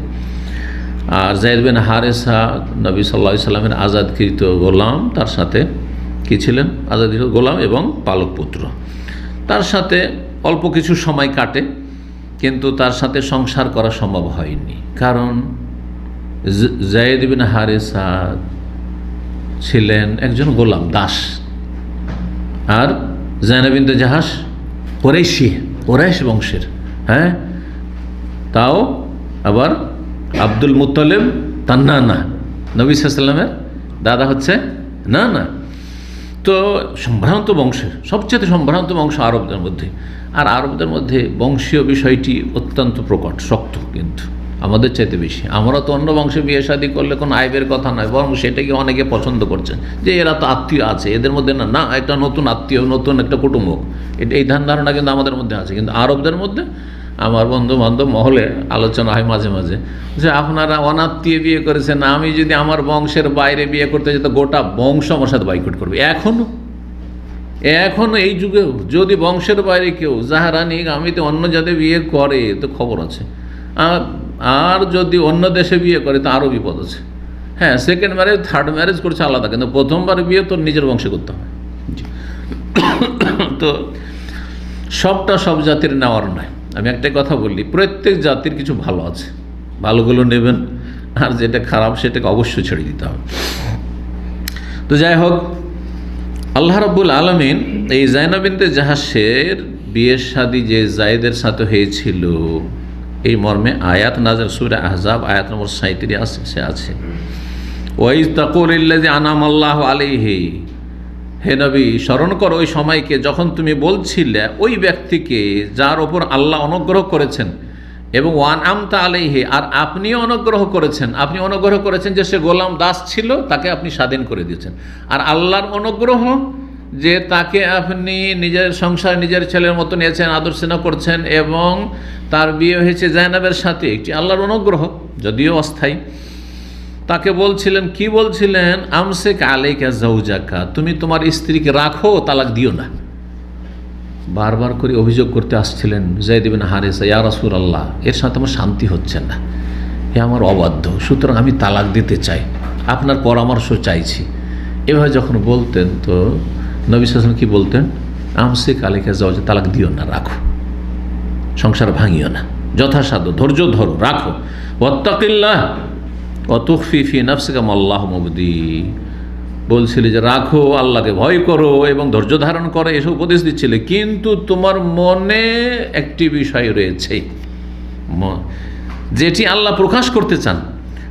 আর যায়েদ বিন হারেসা নবী সাল্লাল্লাহু আলাইহি ওয়াসাল্লামের আজাদকৃত গোলাম, তার সাথে কি ছিলেন? আজাদকৃত গোলাম এবং পালক পুত্র। তার সাথে অল্প কিছু সময় কাটে, কিন্তু তার সাথে সংসার করা সম্ভব হয়নি, কারণ যায়েদ বিন হারেসা ছিলেন একজন গোলাম, দাস। আর জাইনাব বিনতে জাহাশ কুরাইশ বংশের, হ্যাঁ, তাও আবার আব্দুল মুত্তালিব তার না, নবী সাল্লাল্লাহু আলাইহি ওয়াসাল্লামের দাদা হচ্ছে না। তো সম্ভ্রান্ত বংশের, সবচেয়ে সম্ভ্রান্ত বংশ আরবদের মধ্যে। আর আরবদের মধ্যে বংশীয় বিষয়টি অত্যন্ত প্রকট, শক্ত, কিন্তু আমাদের চাইতে বেশি। আমরা তো অন্য বংশে বিয়ে শাদী করলে কোনো আইবের কথা নয়, বরং সেটাকে অনেকে পছন্দ করছেন যে এরা তো আত্মীয় আছে, এদের মধ্যে না একটা নতুন আত্মীয়, নতুন একটা কুটুম্ব, এই ধারণা কিন্তু আমাদের মধ্যে আছে। কিন্তু আরবদের মধ্যে, আমার বন্ধু বান্ধব মহলে আলোচনা হয় মাঝে মাঝে যে আপনারা অনাত্মীয় বিয়ে করেছেন, আমি যদি আমার বংশের বাইরে বিয়ে করতে যেত গোটা বংশ আমার সাথে বয়কট করবে। এখনও এই যুগেও যদি বংশের বাইরে কেউ জাহারানি আমিতে অন্য জাতে বিয়ে করে তো খবর আছে, আর যদি অন্য দেশে বিয়ে করে তো আরও বিপদ আছে। হ্যাঁ, সেকেন্ড ম্যারেজ, থার্ড ম্যারেজ করছে আলাদা, কিন্তু প্রথমবার বিয়ে তো নিজের বংশে করতে হয়। তো সবটা সব জাতির নেওয়ার নয়। আমি একটাই কথা বলি, প্রত্যেক জাতির কিছু ভালো আছে, ভালোগুলো নেবেন, আর যেটা খারাপ সেটাকে অবশ্যই ছেড়ে দিতে হবে। তো যাই হোক, আল্লাহ রাব্বুল আলামিন এই জাইনাব বিনতে জাহাশের বিয়ের শাদী যে যায়েদের সাথে হয়েছিল, এই মর্মে আয়াত নাযিল সূরা আহজাব আয়াত নম্বর 37 আছে। ওয়াইজ তাকুলিল্লাযী আনামাল্লাহু আলাইহি, হে নবী স্মরণ করো ওই সময়কে যখন তুমি বলছিলে ওই ব্যক্তিকে যার ওপর আল্লাহ অনুগ্রহ করেছেন, এবং ওয়ান আমতা আলাইহি, আর আপনিও অনুগ্রহ করেছেন। আপনি অনুগ্রহ করেছেন যে সে গোলাম দাস ছিল, তাকে আপনি স্বাধীন করে দিয়েছেন। আর আল্লাহর অনুগ্রহ যে তাকে আপনি নিজের সংসার নিজের ছেলের মতো নিয়েছেন, আদর স্নেহ করছেন, এবং তার বিয়ে হয়েছে জাইনাবের সাথে, একটি আল্লাহর অনুগ্রহ, যদিও অস্থায়ী। তাকে বলছিলেন, কি বলছিলেন? আমসিক আলাইকা যাওজাকা, তুমি তোমার স্ত্রীকে রাখো, তালাক দিও না। বারবার করে অভিযোগ করতে আসছিলেন যায়েদ বিন হারেসা, ইয়া রাসূলুল্লাহ, এর সাথে আমার শান্তি হচ্ছে না, এ আমার অবাধ্য, সুতরাং আমি তালাক দিতে চাই, আপনার পরামর্শ চাইছি। এভাবে যখন বলতেন তো নবী সাল্লাল্লাহু আলাইহি ওয়াসাল্লাম কি বলতেন? আমসিক আলাইকা যাওজা, তালাক দিও না, রাখো, সংসার ভাঙিও না, যথাসাধ্য ধৈর্য ধরো, রাখো। ওয়াত্তাকিল্লাহ ওয়া তুখফি ফি নাফসিকা মাল্লাহু মুবদি, বলছিলে যে রাখো, আল্লাহকে ভয় করো এবং ধৈর্য ধারণ করো, এসব উপদেশ দিচ্ছিলে, কিন্তু তোমার মনে একটি বিষয় রয়েছে যেটি আল্লাহ প্রকাশ করতে চান।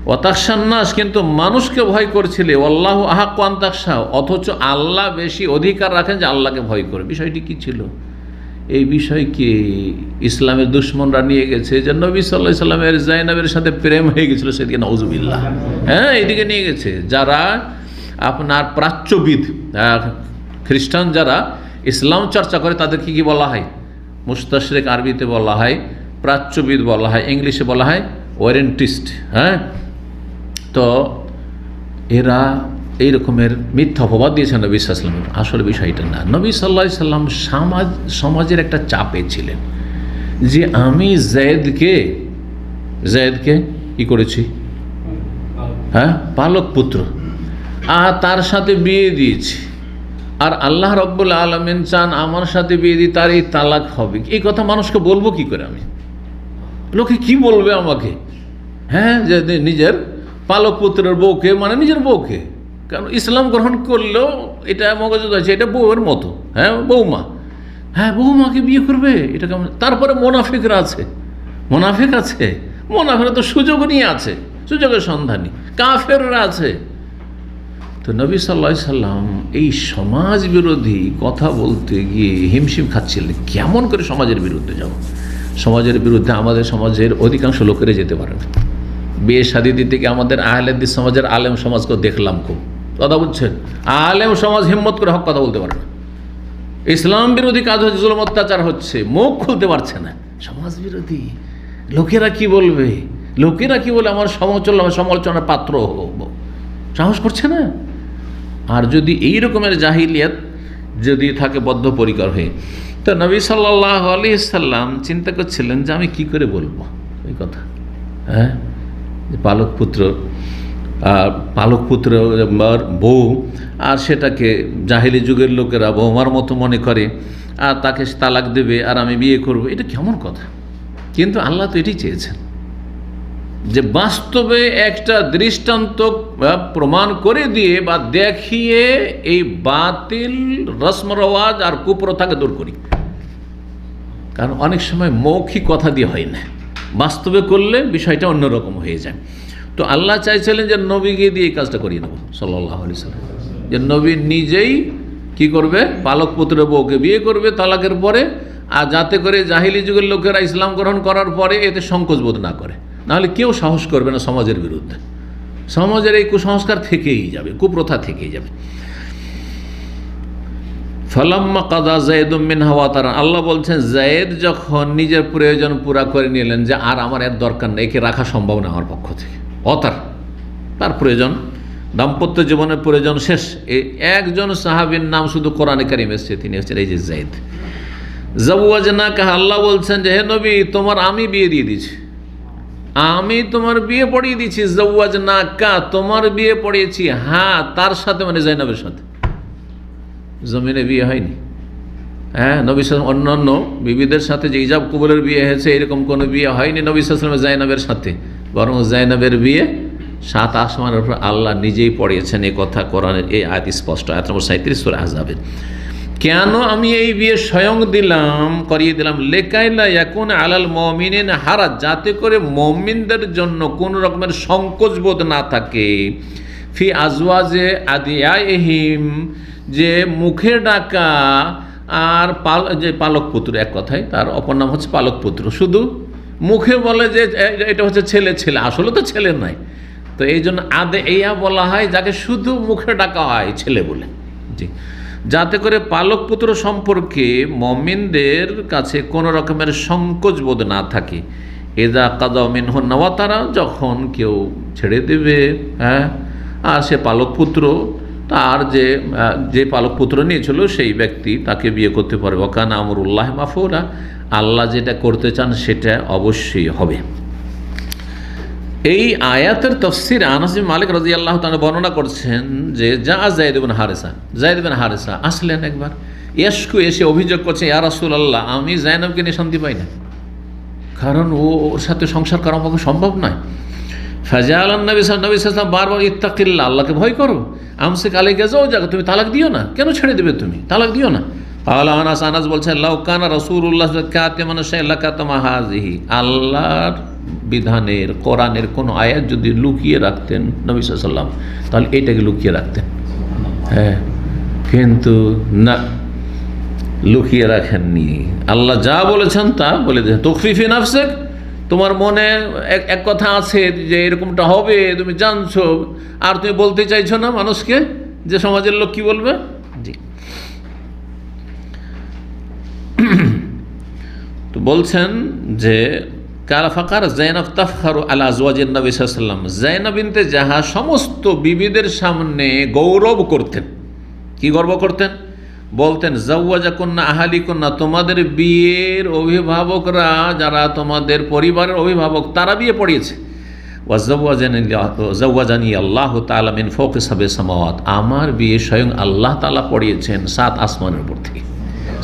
ওয়াতাখশান্নাস, কিন্তু মানুষকে ভয় করছিলে। আল্লাহু আহাক্কু আন তাখশাহু, অথচ আল্লাহ বেশি অধিকার রাখেন যে আল্লাহকে ভয় করে। বিষয়টি কি ছিল? এই বিষয়কে ইসলামের দুশ্মনরা নিয়ে গেছে যে নবী সাল্লাল্লাহু আলাইহি সাল্লামের জাইনাবের সাথে প্রেম হয়ে গেছিল সেদিকে, নাউজুবিল্লাহ। হ্যাঁ, এইদিকে নিয়ে গেছে যারা আপনার প্রাচ্যবিদ, খ্রিস্টান যারা ইসলাম চর্চা করে, তাদেরকে কি বলা হয়? মুস্তাশরিক, আরবিতে বলা হয় প্রাচ্যবিদ বলা হয়, ইংলিশে বলা হয় ওরিয়েন্টিস্ট। হ্যাঁ, তো এরা এই রকমের মিথ্যা অপবাদ দিয়েছেন নবী সাল্লাল্লাহু আলাইহি ওয়াসাল্লাম। আসলে বিষয়টা না, নবী সাল্লাল্লাহু আলাইহি ওয়াসাল্লাম সমাজের একটা চাপে ছিলেন যে আমি যায়েদকে কি করেছি? হ্যাঁ, পালক পুত্র, আর তার সাথে বিয়ে দিয়েছি, আর আল্লাহ রব্বুল আলামিন চান আমার সাথে বিয়ে দিই, তার এই তালাক হবে, এই কথা মানুষকে বলবো কি করে আমি? লোকে কি বলবে আমাকে? হ্যাঁ, যে নিজের পালক পুত্রের বউকে, মানে নিজের বউকে, কারণ ইসলাম গ্রহণ করলেও এটা মগজুদ আছে, এটা বউয়ের মতো। হ্যাঁ, বৌমা, হ্যাঁ বৌমাকে বিয়ে করবে, এটা কেমন? তারপরে মোনাফিকরা আছে, মোনাফিক আছে, মোনাফিকরা তো সুযোগ নিয়ে আছে, সুযোগের সন্ধানী, কাফেররা আছে। তো নবী সাল্লাল্লাহু আলাইহি সাল্লাম এই সমাজ বিরোধী কথা বলতে গিয়ে হিমশিম খাচ্ছিলেন, কেমন করে সমাজের বিরুদ্ধে যাব? সমাজের বিরুদ্ধে আমাদের সমাজের অধিকাংশ লোকেরা যেতে পারে না। বিয়ে শাদী দিতে গিয়ে আমাদের আহলে হাদিস সমাজের আলেম সমাজকে দেখলাম খুব, কথা বুঝছেন, আলেম সমাজ হিম্মত করে হক কথা বলতে পারে না। ইসলাম বিরোধী কাজ হচ্ছে, জুলুম অত্যাচার হচ্ছে, মুখ খুলতে পারছে না। সমাজ বিরোধী, লোকেরা কি বলবে, লোকেরা কি বলে আমার সমালোচনার পাত্র হব, সাহস করছে না। আর যদি এই রকমের জাহিলিয়াত যদি থাকে বদ্ধপরিকর হয়ে, তো নবী সাল্লাল্লাহু আলাইহি সাল্লাম চিন্তা করছিলেন যে আমি কি করে বলবো এই কথা। হ্যাঁ, পালক পুত্র বউ, আর সেটাকে জাহিলি যুগের লোকেরা বৌমার মতো মনে করে, আর তাকে তালাক দেবে আর আমি বিয়ে করব, এটা কেমন কথা? কিন্তু আল্লাহ তো এটাই চেয়েছেন যে বাস্তবে একটা দৃষ্টান্ত প্রমাণ করে দিয়ে বা দেখিয়ে এই বাতিল রসম রেওয়াজ আর কুপ্রথাকে দূর করি। কারণ অনেক সময় মৌখিক কথা দিয়ে হয় না, বাস্তবে করলে বিষয়টা অন্যরকম হয়ে যায়। তো আল্লাহ চাইছিলেন যে নবীকে দিয়ে এই কাজটা করিয়ে নেব সাল্লাল্লাহু আলাইহি সাল্লাম, যে নবী নিজেই কি করবে, পালক পুত্রের বউকে বিয়ে করবে তালাকের পরে, আর যাতে করে জাহিলি যুগের লোকেরা ইসলাম গ্রহণ করার পরে এতে সংকোচ বোধ না করে, নাহলে কেউ সাহস করবে না সমাজের বিরুদ্ধে। সমাজের এই কুসংস্কার থেকেই যাবে, কুপ্রথা থেকেই যাবে। ফালাম্মা কাদা যায়েদুম মিনহা ওয়াতারান, আল্লাহ বলছেন যায়েদ যখন নিজের প্রয়োজন পুরা করে নিলেন, যে আর আমার এর দরকার নেই, একে রাখা সম্ভব না আমার পক্ষ থেকে, তার প্রয়োজন, দাম্পত্য জীবনের প্রয়োজন শেষ। এই একজন সাহাবীর নাম শুধু কোরআনে কারিমে এসেছে, তিনি হচ্ছেন এই যে যায়েদ। যাওয়াজনাকা, আল্লাহ বলছেন যে হে নবী তোমার আমি বিয়ে দিয়ে দিয়েছি, আমি তোমার বিয়ে পড়িয়ে দিচ্ছি। যাওয়াজনাকা, তোমার বিয়ে পড়িয়েছি, হ্যাঁ তার সাথে, মানে জাইনাবের সাথে। জমিনে বিয়ে হয়নি। হ্যাঁ, নবী সাল্লাল্লাহু আলাইহি ওয়াসাল্লাম অন্যান্য বিবিদের সাথে যে ইজাব কবুলের বিয়ে হয়েছে, এরকম কোনো বিয়ে হয়নি নবী সাল্লাল্লাহু আলাইহি ওয়াসাল্লামের জাইনাবের সাথে, বরং জাইনাবের বিয়ে 7 আসমানের উপর আল্লাহ নিজেই পড়িয়েছেন। এই কথা কোরআনের এই আয়াত স্পষ্ট, আয়াত নম্বর 37 সূরা আহজাবের। কেন আমি এই বিয়ে স্বয়ং করিয়ে দিলাম, লেকাইলা ইয়াকুন আলাল মুমিনিন হারাজ, যাতে করে মুমিনদের জন্য কোন রকমের সংকোচ বোধ না থাকে, ফি আজওয়াজে আদিয়াইহিম, যে মুখে ডাকা আর যে পালক পুত্র, এক কথায় তার অপর নাম হচ্ছে পালক পুত্র, শুধু মুখে বলে যে এটা হচ্ছে ছেলে, আসলে তো ছেলে নয়। তো এই জন্য আদে ইয়া বলা হয় যাকে শুধু মুখে ডাকা হয় ছেলে বলে। জি, যাতে করে পালক পুত্র সম্পর্কে মুমিনদের কাছে কোনো রকমের সংকোচ বোধ না থাকে। এদা কাদা মিনহুন্না ওয়াতারা, যখন কেউ ছেড়ে দেবে, হ্যাঁ, আর সে পালক পুত্র, তার যে পালক পুত্র নিয়েছিল সেই ব্যক্তি তাকে বিয়ে করতে পারে। ওয়াকানা আমরুল্লাহ মাফুরা, আল্লাহ যেটা করতে চান সেটা অবশ্যই হবে। এই আয়াতের তাফসীর আনাস বিন মালিক রাদিয়াল্লাহু তাআলা বর্ণনা করছেন যে যায়েদ বিন হারেসা আসলেন একবার, ইয়াশকু, এসে অভিযোগ করছে, ইয়া রাসূলুল্লাহ আমি যায়েনবকে নিয়ে শান্তি পাই না, কারণ ওর সাথে সংসার করা আমাকে সম্ভব নয়। ফাজাআলান নবী সাল্লাল্লাহু আলাইহি ওয়াসাল্লাম বারবার ইত্তাকিল্লাহ, আল্লাহকে ভয় করো, আমসিক আলাইকা যাওজাক, তুমি তালাক দিও না, কেন ছেড়ে দেবে তুমি, তালাক দিও না। আনাস বলছেন লাউ কানা রাসূলুল্লাহ কাতিমান শাইআ কাতামা হাযিহি, আল্লাহর বিধানের কোরআনের কোন আয়াত যদি লুকিয়ে রাখতেন নবী সাল্লাল্লাহু আলাইহি ওয়াসাল্লাম, তাহলে এইটাকে লুকিয়ে রাখতেন। হ্যাঁ, কিন্তু না, লুকিয়ে রাখেননি, আল্লাহ যা বলেছেন তা বলে দিয়েছেন। তুখফিফি নাফসিক, তোমার মনে এক কথা আছে যে এরকমটা হবে, তুমি জানছো, আর তুমি বলতে চাইছো না মানুষকে, যে সমাজের লোক কি বলবে। জি, তো বলছেন যে কালা ফাকার যায়নাব তাফখারু আলা আজওয়াজিন নবী সাল্লাল্লাহু আলাইহি ওয়াসাল্লাম, যায়নাব বিনতে জাহা সমস্ত বিবিদের সামনে গৌরব করতেন। কি গর্ব করতেন? বলতেন যাওয়াজাকুন্না আহালিকুন্না, তোমাদের বিয়ের অভিভাবকরা, যারা তোমাদের পরিবারের অভিভাবক, তারা বিয়ে পড়িয়েছে। ওয়াজ্জাওয়াজানি আল্লাহ তাআলা মিন ফাওকি সাব'i সামাওয়াত, আমার বিয়ে স্বয়ং আল্লাহ তাআলা পড়িয়েছেন 7 আসমানের উপর থেকে।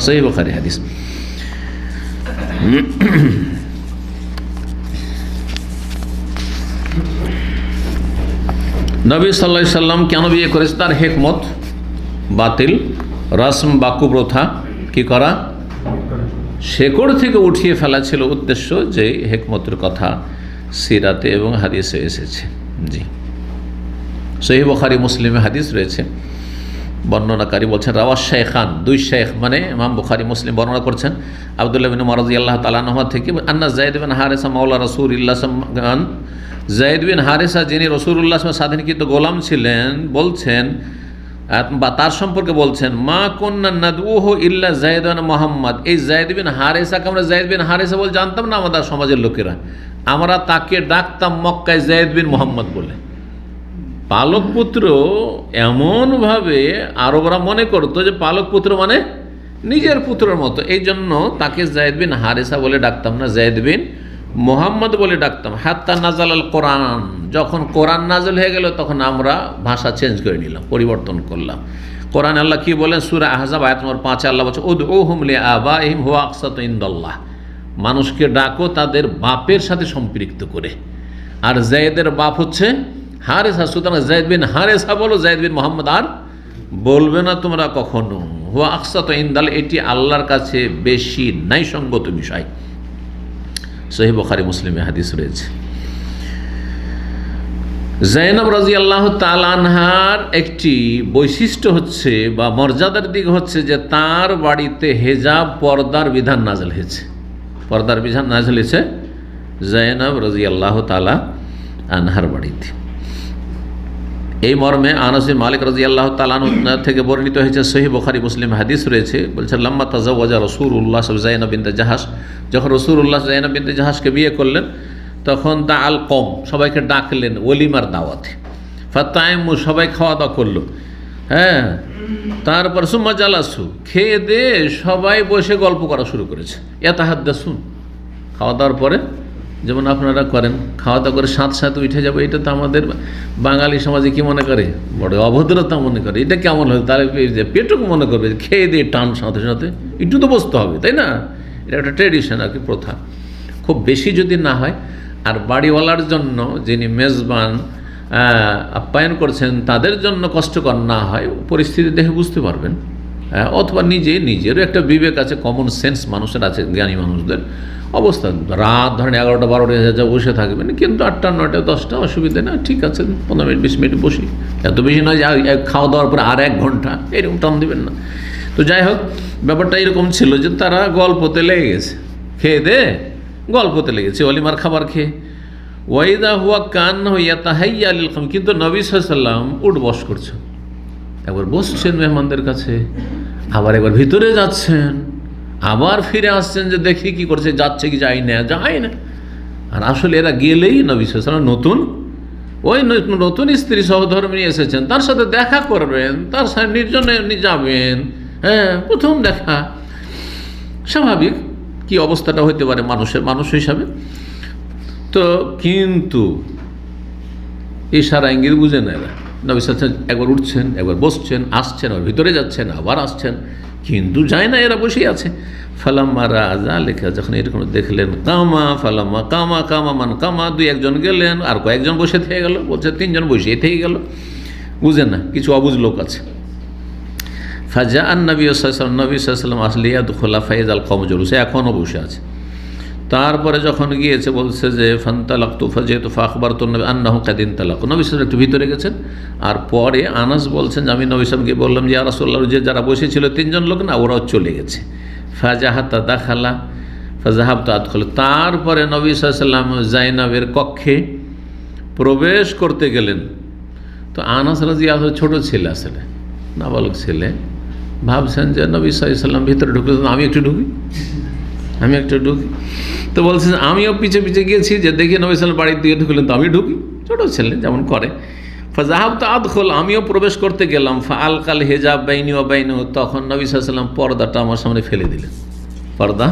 সহিহ বুখারী হাদিস। নবী সাল্লাল্লাহু আলাইহি সাল্লাম কেন বিয়ে করেছে, তার হিকমত, বাতিল রসম বা কুপ্রথা কি করা, শেকড় থেকে উঠিয়ে ফেলা ছিল উদ্দেশ্য, যে হিকমতের কথা সিরাতে এবং হাদিসে এসেছে। জি, সহিহ বুখারী মুসলিমে হাদিস রয়েছে, বর্ণনাকারী বলছেন রাওয়া শাইখান, 2 শাইখ মানে ইমাম বুখারী মুসলিম বর্ণনা করছেন আব্দুল্লাহ বিন উমর রাদিয়াল্লাহু তাআলা আনহু থেকে, আন্না যায়েদ বিন হারিসা মাওলা রাসূলুল্লাহ যায়েদ বিন হারিসা যিনি রাসূলুল্লাহ স্বাধীনকৃত গোলাম ছিলেন, বলছেন বা তার সম্পর্কে বলছেন, মা কুন্না নাদউহু ইল্লা যায়েদ বিন মুহাম্মদ, এই যায়েদ বিন হারিসাকে আমরা যায়েদ বিন হারিসা বলে জানতাম না আমাদের সমাজের লোকেরা, আমরা তাকে ডাকতাম মক্কায় যায়েদ বিন মুহাম্মদ বলে। পালক পুত্র এমনভাবে আরবরা মনে করতো যে পালক পুত্র মানে নিজের পুত্রের মতো, এই জন্য তাকে যায়েদ বিন হারিসা বলে ডাকতাম না, যায়েদ বিন মুহাম্মদ বলে ডাকতাম। হাত্তা নাজাল আল কোরআন, যখন কোরআন নাজল হয়ে গেল তখন আমরা ভাষা চেঞ্জ করে নিলাম, পরিবর্তন করলাম। কোরআন আল্লাহ কি বলেন, সূরা আহজাব আয়াত নম্বর 5 আল্লাহ বলছে, উদউহুম লিআবাইহিম হুয়া আকসাতু ইনদাল্লাহ, মানুষকে ডাকো তাদের বাপের সাথে সম্পৃক্ত করে। আর যায়েদের বাপ হচ্ছে হারেসা, সুতরাং যায়েদ বিন হারেসা বলো, যায়েদ বিন মুহাম্মদ আর বলবে না তোমরা কখনো। হুয়া আকসাতু ইনদাল্লাহ, এটি আল্লাহর কাছে বেশি ন্যায়সঙ্গত বিষয়। সহিহ বুখারী মুসলিমে হাদিস রয়েছে। যায়েনব রাদিয়াল্লাহু তাআলা আনহার একটি বৈশিষ্ট্য হচ্ছে বা মর্যাদার দিক হচ্ছে যে তার বাড়িতে হেজাব পর্দার বিধান নাযিল হয়েছে, পর্দার বিধান নাযিল হয়েছে যায়েনব রাদিয়াল্লাহু তাআলা আনহার বাড়িতে। এই মর্মে আনাস বিন মালিক রাদিয়াল্লাহু তাআলা আনহু থেকে বর্ণিত হয়েছে, সহিহ বুখারী মুসলিম হাদিস রয়েছে, বলছেন লাম্মা তাজাওয়াজা রাসূলুল্লাহ যায়েনব বিনতে জাহাশ, যখন রাসূলুল্লাহ যায়েনব বিনতে জাহাশকে বিয়ে করলেন তখন দাআল কওম, সবাইকে ডাকলেন ওলিমার দাওয়াতে, ফাতাইমু, সবাই খাওয়া দাওয়া করলো, হ্যাঁ, তারপর সুম্মা জালাসু, খেয়ে দিয়ে সবাই বসে গল্প করা শুরু করেছে, ইয়াতাহাদ্দাসুন, খাওয়া দাওয়ার পরে যেমন আপনারা করেন, খাওয়া দাওয়া করে সাথে সাথে উঠে যাবে, এটা তো আমাদের বাঙালি সমাজে কি মনে করে, বড় অভদ্রতা মনে করে। এটা কেমন হয়, তাহলে পেটুক মনে করবে, খেয়ে দিয়ে টান সাথে সাথে একটু তো বসতে হবে, তাই না? এটা একটা ট্রেডিশন আর কি, প্রথা। খুব বেশি যদি না হয়, আর বাড়িওয়ালার জন্য যিনি মেজবান আপ্যায়ন করছেন তাদের জন্য কষ্টকর না হয়, পরিস্থিতি দেখে বুঝতে পারবেন, অথবা নিজেরও একটা বিবেক আছে, কমন সেন্স মানুষের আছে, জ্ঞানী মানুষদের। অবস্থা রাত ধরেন 11টা 12টা বসে থাকবেন, কিন্তু 8টা 9টা 10টা অসুবিধা না, ঠিক আছে 15 মিনিট 20 মিনিট বসি, এত বেশি নয় যে খাওয়া দাওয়ার পরে আর 1 ঘন্টা এরকম টান দেবেন না। তো যাই হোক, ব্যাপারটা এরকম ছিল যে তারা গল্পতে লেগে গেছে, খেয়ে দে গল্পতে লেগেছে অলিমার খাবার খেয়ে। ওয়াইদা হুয়া কান হইয়া তাহাইয়া লিল খাম, কিন্তু নবী সাল্লাল্লাহু আলাইহি ওয়াসাল্লাম উঠ বস করছেন, একবার বসছেন মেহমানদের কাছে, আবার একবার ভিতরে যাচ্ছেন, আবার ফিরে আসছেন যে দেখি কি করছে, যাচ্ছে কি যায় না। আর আসলে এরা গেলেই নবী সাল্লাল্লাহু আলাইহি ওয়াসাল্লাম নতুন স্ত্রী সহধর্মিণী এসেছেন, তার সাথে দেখা করবেন, তার সাথে নির্জনে যাবেন, হ্যাঁ, প্রথম দেখা, স্বাভাবিক কি অবস্থাটা হইতে পারে মানুষ হিসাবে। তো কিন্তু ইশারা ইঙ্গিত বুঝে না এরা, নবী সাল্লাল্লাহু আলাইহি ওয়াসাল্লাম একবার উঠছেন, একবার বসছেন, আসছেন, আবার ভিতরে যাচ্ছেন, আবার আসছেন, কিন্তু যায় না, এরা বসেই আছে। ফালাম্মা রাজা লেখা, যখন এরকম দেখলেন, কামা ফালাম্মা কামা কামা মান কামা, 2-1 গেলেন, আর কয়েকজন বসে থেকে গেল, বলছে 3 জন বসে থেকে গেল, বুঝেন না, কিছু অবুঝ লোক আছে। ফাজা আন নবী সাল্লাল্লাহু আলাইহি ওয়াসাল্লাম আসলিয়া দুখলা ফাইজাল কওম জুলুস, এখনও বসে আছে। তারপরে যখন গিয়েছে বলছে যে ফান্তালাকতু ফাজিতু ফাখবারতু নবী আন্নাহু কাদ ইনতালাক, নবী সাল্লাল্লাহু একটু ভিতরে গেছেন, আর পরে আনাস বলছেন যে আমি নবী সাল্লাল্লাহু বললাম যে ইয়া রাসূলুল্লাহ, যে যারা বসেছিল 3 জন লোক না, ওরাও চলে গেছে। ফাজাহাতা দাখালা ফাজাহাবতু আদখুল, তারপরে নবী সাল্লাল্লাহু আলাইহি ওয়াসাল্লাম যায়েনবের কক্ষে প্রবেশ করতে গেলেন। তো আনাস রাদিয়াল্লাহু ছোট ছেলে, আসলে নাবালক ছেলে, ভাবছেন যে নবী সাল্লাল্লাহু আলাইহি ওয়াসাল্লাম ভিতরে ঢুকলেন, আমি একটু ঢুকি। তো বলছেন আমিও পিছে পিছে গিয়েছি, যে দেখি নবী সাল্লাল্লাহু বাড়ির দিকে ঢুকলেন, তো আমি ঢুকি, ছোটো ছেলে যেমন করে। ফাজাহাবতু আদখুল, আমিও প্রবেশ করতে গেলাম। ফাআলকাল হিজাব বাইনি ওয়া বাইনহু, তখন নবী সাল্লাল্লাহু আলাইহি ওয়াসাল্লাম পর্দাটা আমার সামনে ফেলে দিলেন, পর্দা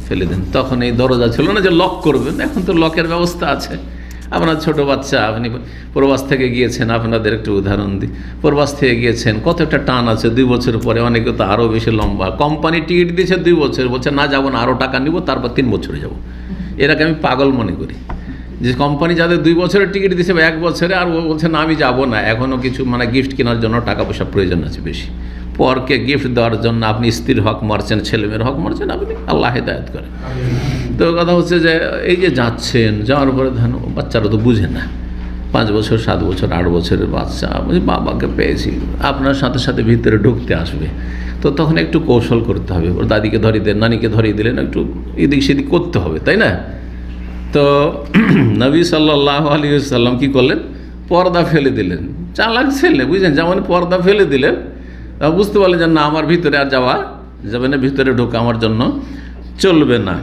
ফেলে দেন। তখন এই দরজা ছিল না যে লক করবেন, এখন তো লকের ব্যবস্থা আছে, আপনার ছোট বাচ্চা, আপনি প্রবাস থেকে গিয়েছেন, আপনাদের একটু উদাহরণ দিই, প্রবাস থেকে গিয়েছেন, কত একটা টান আছে 2 বছর পরে, অনেকে তো আরও বেশি লম্বা, কোম্পানি টিকিট দিয়েছে 2 বছর, বলছে না যাবো না, আরও টাকা নিব, তারপর 3 বছরে যাব। এটাকে আমি পাগল মনে করি, যে কোম্পানি যাদের 2 বছরের টিকিট দিয়েছে বা 1 বছরে, আর ও বলছে না আমি যাব না, এখনও কিছু মানে গিফট কেনার জন্য টাকা পয়সা প্রয়োজন আছে বেশি। পরকে গিফট দেওয়ার জন্য আপনি স্ত্রীর হক মারছেন, ছেলেমেয়ের হক মারছেন, আপনি আল্লাহ হেদায়েত করে। তো কথা হচ্ছে যে এই যে যাচ্ছেন, যাওয়ার পরে ধরেন বাচ্চারা তো বুঝে না, 5 বছর 7 বছর 8 বছরের বাচ্চা, বাবাকে পেয়েছি, আপনার সাথে সাথে ভিতরে ঢুকতে আসবে, তো তখন একটু কৌশল করতে হবে, ওর দাদিকে ধরিয়ে দেন, নানিকে ধরিয়ে দিলেন, একটু এদিক সেদিক করতে হবে, তাই না? তো নবী সাল্লাল্লাহু আলাইহি ওয়াসাল্লাম কী করলেন? পর্দা ফেলে দিলেন। চালাক ছেলে, বুঝলেন, যেমন পর্দা ফেলে দিলেন, বুঝতে পারলেন যে না আমার ভিতরে আর যাওয়া যাবে না, ভিতরে ঢোকা আমার জন্য চলবে না।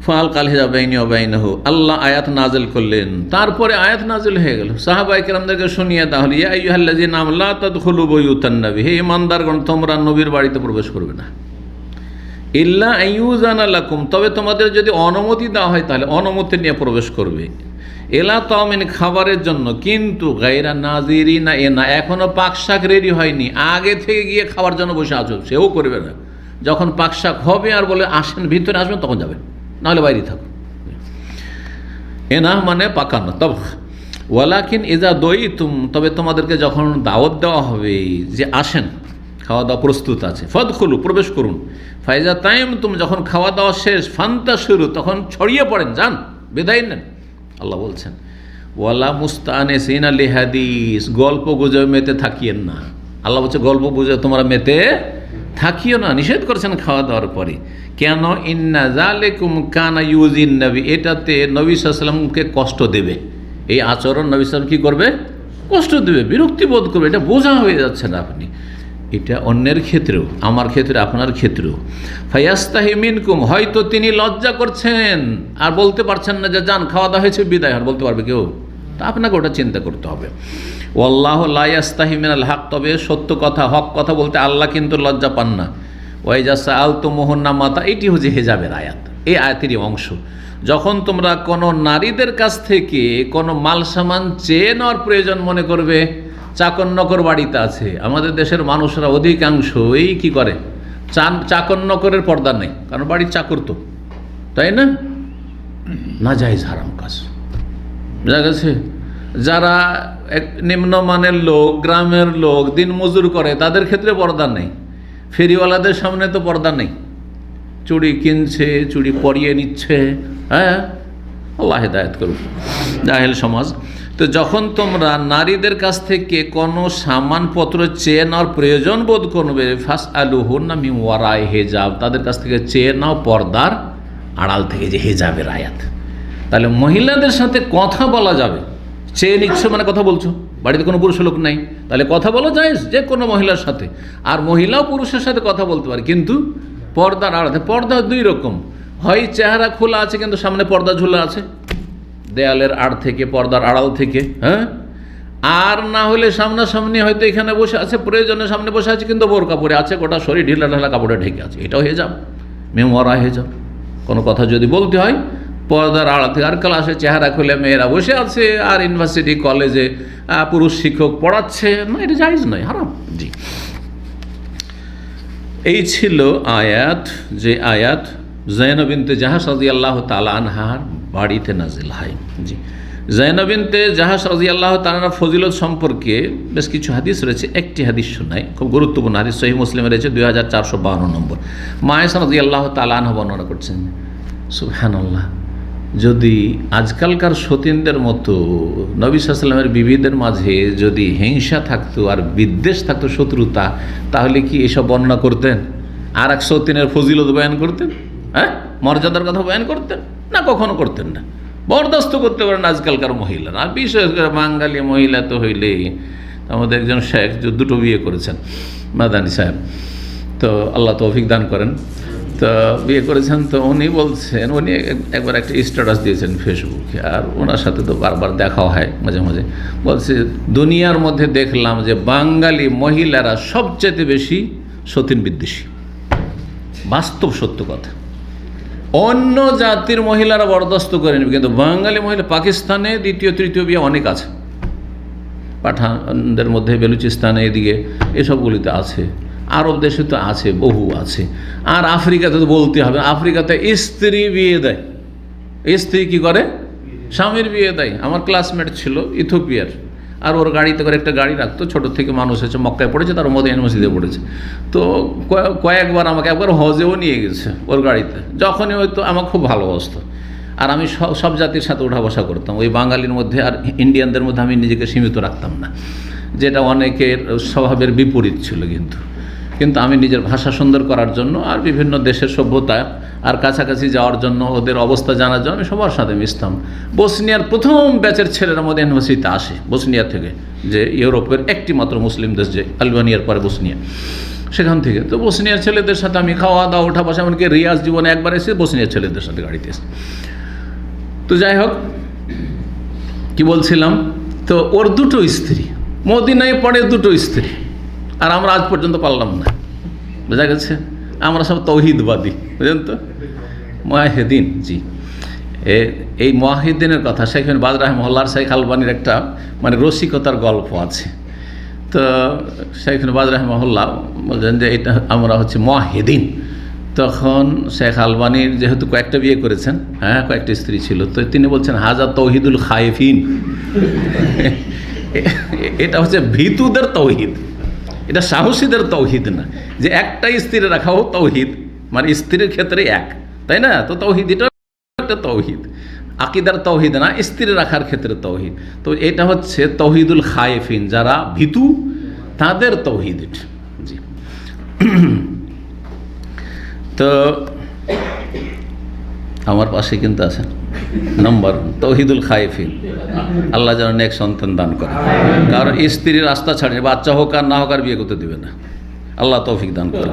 ফাল কাল হিজাবাইনি ওবাইনাহু, আল্লাহ আয়াত নাজিল করলেন। তারপরে আয়াত নাজিল হয়ে গেল, সাহাবায়ে কেরামদেরকে শুনিয়ে তাহলে, ইয়া আইয়ুহাল্লাযীনা আমানু লা তাদখুলু বুয়ুতান নবী, হে ঈমানদারগণ তোমরা নবীর বাড়িতে প্রবেশ করবে না, ইল্লা আইয়ুযানা লাকুম, তবে তোমাদের যদি অনুমতি দেওয়া হয় তাহলে অনুমতি নিয়ে প্রবেশ করবে, এলা তামিন খাবারের জন্য, কিন্তু গায়রা নাজিরিনা এনা, এখনও পাক শাক রেডি হয়নি, আগে থেকে গিয়ে খাওয়ার জন্য বসে আছো, সেও করবে না। যখন পাক শাক হবে আর বলে আসেন ভিতরে আসবেন তখন যাবেন, নাহলে বাইরে থাকো। এনা মানে পাকানো। তব ওয়ালাকিন ইজা দইতুম, তবে তোমাদেরকে যখন দাওয়াত দেওয়া হবে যে আসেন, খাওয়া দাওয়া প্রস্তুত আছে, ফাদখুলু প্রবেশ করুন, ফাইজা তাইমতুম, যখন খাওয়া দাওয়া শেষ, ফান্তাশিরু, তখন ছড়িয়ে পড়েন, যান, বিদায় নেন। আল্লাহ বলছেন ওয়ালা মুস্তানিসিনা লিহাদিস, গল্প গুজবে মেতে থাকিয়েন না। আল্লাহ বলছে গল্প গুজবে তোমরা মেতে থাকিও না, নিষেধ করছেন খাওয়া দাওয়ার পরে। কেন? ইন্না যালিকুম কানা ইউজিন নবী, এটাতে নবী সাল্লাল্লাহু আলাইহি ওয়াসাল্লামকে কষ্ট দেবে, এই আচরণ নবী সাল্লাল্লাহু আলাইহি ওয়াসাল্লাম কী করবে? কষ্ট দেবে, বিরক্তি বোধ করবে, এটা বোঝা হয়ে যাচ্ছে না আপনি। এটা অন্যের ক্ষেত্রেও, আমার ক্ষেত্রে, আপনার ক্ষেত্রেও। ফায়াস্তাহি মিনকুম, হয়তো তিনি লজ্জা করছেন আর বলতে পারছেন না যে যান খাওয়া দাওয়া হয়েছে বিদায় হন, বলতে পারবে কেউ? তা আপনাকে ওটা চিন্তা করতে হবে। ওয়াল্লাহু লা ইয়াস্তাহি মিনাল হক, তবে সত্য কথা, হক কথা বলতে আল্লাহ কিন্তু লজ্জা পান না। ওয়াইজা সাআলতুমুহুন্না মাতা, এটি হচ্ছে হেজাবের আয়াত, এই আয়াতেরই অংশ। যখন তোমরা কোনো নারীদের কাছ থেকে কোনো মাল সামান চেয়ে নেওয়ার প্রয়োজন মনে করবে, চাকর নকর বাড়িতে আছে, আমাদের দেশের মানুষরা অধিকাংশ এই কী করে, চাকর নকরের পর্দা নেই, কারণ বাড়ির চাকর তো, তাই না? নাজায়েজ হারাম কাজ, বুঝা গেছে? যারা এক নিম্নমানের লোক, গ্রামের লোক, দিন মজুর করে, তাদের ক্ষেত্রে পর্দা নেই। ফেরিওয়ালাদের সামনে তো পর্দা নেই, চুড়ি কিনছে, চুড়ি পরিয়ে নিচ্ছে, হ্যাঁ, আল্লাহ হেদায়েত করুন জাহেল সমাজ। তো যখন তোমরা নারীদের কাছ থেকে কোনো সামানপত্র চেয়ে নেওয়ার প্রয়োজন বোধ করবে, ফাসআলুহুন্না মিন ওয়ারাই হিজাব, তাদের কাছ থেকে চেয়ে নাও পর্দার আড়াল থেকে, যে হিজাবের আয়াত। তাহলে মহিলাদের সাথে কথা বলা যাবে, চেয়ে নিচ্ছ মানে কথা বলছো, বাড়িতে কোনো পুরুষ লোক নাই, তাহলে কথা বলা যায় যে কোনো মহিলার সাথে, আর মহিলাও পুরুষের সাথে কথা বলতে পারে, কিন্তু পর্দার আড়ালে। পর্দা 2 রকম, হয় চেহারা খোলা আছে কিন্তু সামনে পর্দা ঝুলা আছে, দেয়ালের আড় থেকে, পর্দার আড়াল থেকে, হ্যাঁ, আর না হলে সামনাসামনি হয়তো এখানে বসে আছে, প্রয়োজনে সামনে বসে আছে কিন্তু বোরকা পরে আছে, গোটা শরীর ঢিলা ঢালা কাপড়ে ঢেকে আছে, এটাও হয়ে যাব মেমোরা হয়ে যাব। কোনো কথা যদি বলতে হয় পর্দার আড়াল থেকে। আর ক্লাসে চেহারা খুলে মেয়েরা বসে আছে, আর ইউনিভার্সিটি কলেজে পুরুষ শিক্ষক পড়াচ্ছে, না, এটা জায়েজ নয়, হারাম। জি, এই ছিল আয়াত, যে আয়াত যায়েনব বিনতে জাহাশ রাদিয়াল্লাহু তাআলা আনহার বাড়িতে নাজিল হয়। জি, যায়েনব বিনতে জাহাশ রাদিয়াল্লাহু তাআলা আনহার ফজিলত সম্পর্কে বেশ কিছু হাদিস রয়েছে, একটি হাদিস শোনাই, খুব গুরুত্বপূর্ণ হাদিস, সহিহ মুসলিমে রয়েছে 2452 নম্বর। মা আয়েশা রাদিয়াল্লাহু তাআলা আনহা বর্ণনা করছেন, সুবহানাল্লাহ, যদি আজকালকার সতীনদের মতো নবী সাল্লাল্লাহু আলাইহি ওয়াসাল্লামের বিবিদের মাঝে যদি হিংসা থাকতো আর বিদ্বেষ থাকতো, শত্রুতা, তাহলে কি এসব বর্ণনা করতেন? আর এক সতীনের ফজিলত বয়ান করতেন? হ্যাঁ, মর্যাদার কথা বয়ান করতেন না? কখনো করতেন না। বরদাস্ত করতে পারেন আজকালকার মহিলারা, আর বিশেষ করে বাঙালি মহিলা তো হইলেই। আমাদের একজন শেখ 2টো বিয়ে করেছেন, মাদানী সাহেব, তো আল্লাহ তৌফিক দান করেন। তো বিয়ে করেছেন, তো উনি বলছেন, উনি একবার একটা স্ট্যাটাস দিয়েছেন ফেসবুকে, আর ওনার সাথে তো বারবার দেখা হয় মাঝে মাঝে, বলছে দুনিয়ার মধ্যে দেখলাম যে বাঙালি মহিলারা সবচেয়ে বেশি সতীন বিদ্বেষী। বাস্তব সত্য কথা, অন্য জাতির মহিলারা বরদাস্ত করে নেবে, কিন্তু বাঙালি মহিলা পাকিস্তানে দ্বিতীয় তৃতীয় বিয়ে অনেক আছে, পাঠানদের মধ্যে বেলুচিস্তানে এদিকে এসবগুলিতে আছে, আরব দেশে তো আছে, বহু আছে। আর আফ্রিকাতে তো বলতে হবে, আফ্রিকাতে স্ত্রী বিয়ে দেয়। স্ত্রী কি করে? স্বামীর বিয়ে দেয়। আমার ক্লাসমেট ছিল ইথিওপিয়ার, আর ওর গাড়িতে করে একটা গাড়ি রাখতো, ছোটো থেকে মানুষ হয়েছে, মক্কায় পড়েছে, তার মদিনা মসজিদে পড়েছে। তো কয়েকবার আমাকে একবার হজেও নিয়ে গেছে ওর গাড়িতে, যখনই হয়তো আমাকে খুব ভালোবাসতো। আর আমি সব জাতির সাথে ওঠা বসা করতাম, ওই বাঙালির মধ্যে আর ইন্ডিয়ানদের মধ্যে আমি নিজেকে সীমিত রাখতাম না, যেটা অনেকের স্বভাবের বিপরীত ছিল। কিন্তু আমি নিজের ভাষা সুন্দর করার জন্য আর বিভিন্ন দেশের সভ্যতা আর কাছাকাছি যাওয়ার জন্য, ওদের অবস্থা জানার জন্য আমি সবার সাথে মিশতাম। বসনিয়ার প্রথম ব্যাচের ছেলেরা মধ্যে ইউনিভার্সিটিতে আসে, বসনিয়া থেকে, যে ইউরোপের একটি মাত্র মুসলিম দেশ, যে আলবানিয়ার পরে বসনিয়া, সেখান থেকে। তো বসনিয়ার ছেলেদের সাথে আমি খাওয়া দাওয়া ওঠা বসা, এমনকি রিয়াজ জীবনে একবার এসে বসনিয়ার ছেলেদের সাথে গাড়িতে এসে। তো যাই হোক, কি বলছিলাম, তো ওর দুটো স্ত্রী, মদিনায় পড়ে দুটো স্ত্রী, আর আমরা আজ পর্যন্ত পারলাম না। বোঝা গেছে, আমরা সব তৌহিদবাদী, বুঝলেন তো, মুয়াহিদিন। জি, এই মুয়াহিদিনের কথা শেখ বাজ রাহিমাহুল্লাহর শেখ আলবানির একটা মানে রসিকতার গল্প আছে। তো শেখ বাজ রাহিমাহুল্লাহ বলছেন যে এটা আমরা হচ্ছে মুয়াহিদিন। তখন শেখ আলবানির যেহেতু কয়েকটা বিয়ে করেছেন, হ্যাঁ কয়েকটা স্ত্রী ছিল, তো তিনি বলছেন হাজা তৌহিদুল খায়েফিন, এটা হচ্ছে ভীতুদের তৌহিদ, এটা সাহসীদের তৌহিদ না, যে একটাই স্ত্রী রাখাও তৌহিদ, মানে স্ত্রীর ক্ষেত্রে এক, তাই না? তো তৌহিদ এটা একটা তৌহিদ, আকিদার তৌহিদ না, স্ত্রী রাখার ক্ষেত্রে তৌহিদ। তো এটা হচ্ছে তৌহিদুল খায়েফিন, যারা ভীতু তাদের তৌহিদ এটা। জি, তো আমার পাশে কিন্তু আছে নম্বর তৌহিদুল খায়েফিন, আল্লাহ যেন নেক সন্তান দান করে, কারণ স্ত্রীর রাস্তা ছাড়ে, বাচ্চা হোক আর না হোক আর বিয়ে করতে দেবে না, আল্লাহ তৌফিক দান করে।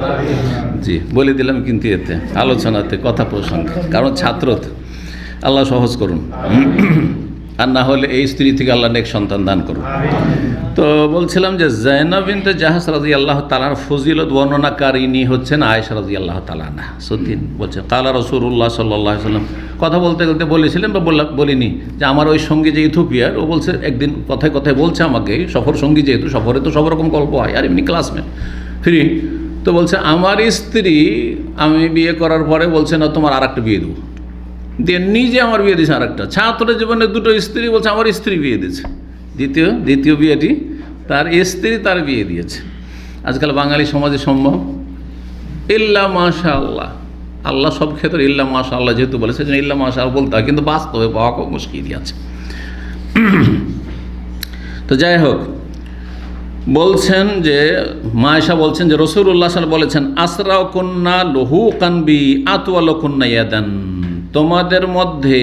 জি, বলে দিলাম কিন্তু এতে আলোচনাতে কথা প্রসঙ্গে, কারণ ছাত্র তো, আল্লাহ সহজ করুন, আর না হলে এই স্ত্রী থেকে আল্লাহ নেক সন্তান দান করুন। তো বলছিলাম যে জায়নাব বিনতে জাহাশ রাদিয়াল্লাহু তাআলার ফজিলত বর্ণনাকারিনী হচ্ছেন আয়েশা রাদিয়াল্লাহু তাআলা আনহা। সত্যিন বলছেন কালা রাসূলুল্লাহ সাল্লাল্লাহু আলাইহি ওয়াসাল্লাম, কথা বলতে বলতে বলেছিলেন বা বলিনি যে আমার ওই সঙ্গী যে ইথিওপিয়ার, ও বলছে একদিন কথায় কথায় বলছে আমাকে, সফর সঙ্গী যেহেতু, সফরে তো সব রকম গল্প হয়, আর এমনি ক্লাসমেট ফ্রি, তো বলছে আমার স্ত্রী আমি বিয়ে করার পরে বলছে না তোমার আর একটা বিয়ে দেবো, দিয়ে নিজে আমার বিয়ে দিয়েছে আর একটা। ছাত্র জীবনে দুটো স্ত্রী, বলছে আমার স্ত্রী বিয়ে দিয়েছে, দ্বিতীয় বিয়েটি তার স্ত্রী তার বিয়ে দিয়েছে। আজকাল বাঙালি সমাজে সম্ভব? ইল্লা মাশা আল্লাহ, আল্লাহ সব ক্ষেত্রে ইল্লা মাশা আল্লাহ যেহেতু বলেছে, ইল্লা মাশা আল্লাহ বলতে হয়, কিন্তু বাস্তবে পাওয়া খুব মুশকিলই আছে। তো যাই হোক, বলছেন যে মায়েশা বলছেন যে রাসূলুল্লাহ সাল্লাল্লাহু আলাইহি ওয়াসাল্লাম বলেছেন আসরাও কুন্না লহু কানবি আতওয়ালু কুন্না ইয়াদান, তোমাদের মধ্যে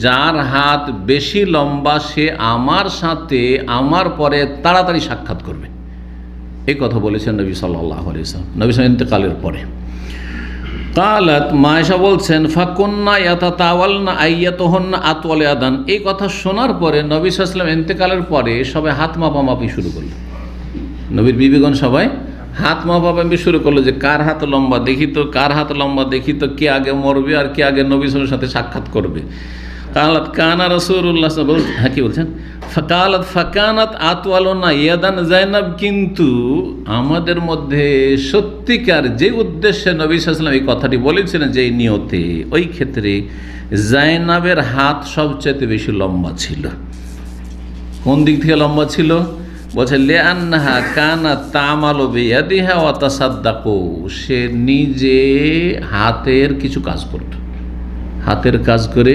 যার হাত বেশি লম্বা সে আমার সাথে আমার পরে তাড়াতাড়ি সাক্ষাৎ করবে, এই কথা বলেছেন নবী সাল্লাল্লাহু আলাইহি ওয়াসাল্লাম, নবী সাল্লাল্লাহু ইন্তেকালের পরে। কালাত মায়েশা বলছেন ফাকুন্না ইয়াতাতাওয়ালনা আইয়াতুহুন্না আতওয়াল ইয়াদান, এই কথা শোনার পরে নবী সাল্লাল্লাহু আলাইহি ওয়াসাল্লাম ইন্তেকালের পরে সবাই হাত মাপামাপি শুরু করলো, নবীর বিবিগণ সবাই হাত মাপামাপি শুরু করলো যে কার হাত লম্বা দেখি তো, কার হাত লম্বা দেখি তো, কে আগে মরবে আর কে আগে নবী সাল্লাল্লাহু আলাইহি ওয়াসাল্লামের সাথে সাক্ষাৎ করবে। কালাত কানা রাসূলুল্লাহ সাল্লাল্লাহু আলাইহি ওয়াসাল্লাম, হ্যাঁ কি বলছেন, ফাকালাত ফাকানাত আতওয়ালুনা ইয়াদান জাইনাব, কিন্তু আমাদের মধ্যে সত্যিকার যে উদ্দেশ্যে নবী সাল্লাল্লাহু আলাইহি ওয়াসাল্লাম এই কথাটি বলেছিলেন, যে নিয়তে, ওই ক্ষেত্রে জাইনাবের হাত সবচেয়ে বেশি লম্বা ছিল। কোন দিক থেকে লম্বা ছিল? বলছে লিআন্নাহা কানাত তা'মালু বিয়াদিহা ওয়া তাসাদ্দাকু, সে নিজে হাতের কিছু কাজ করত, হাতের কাজ করে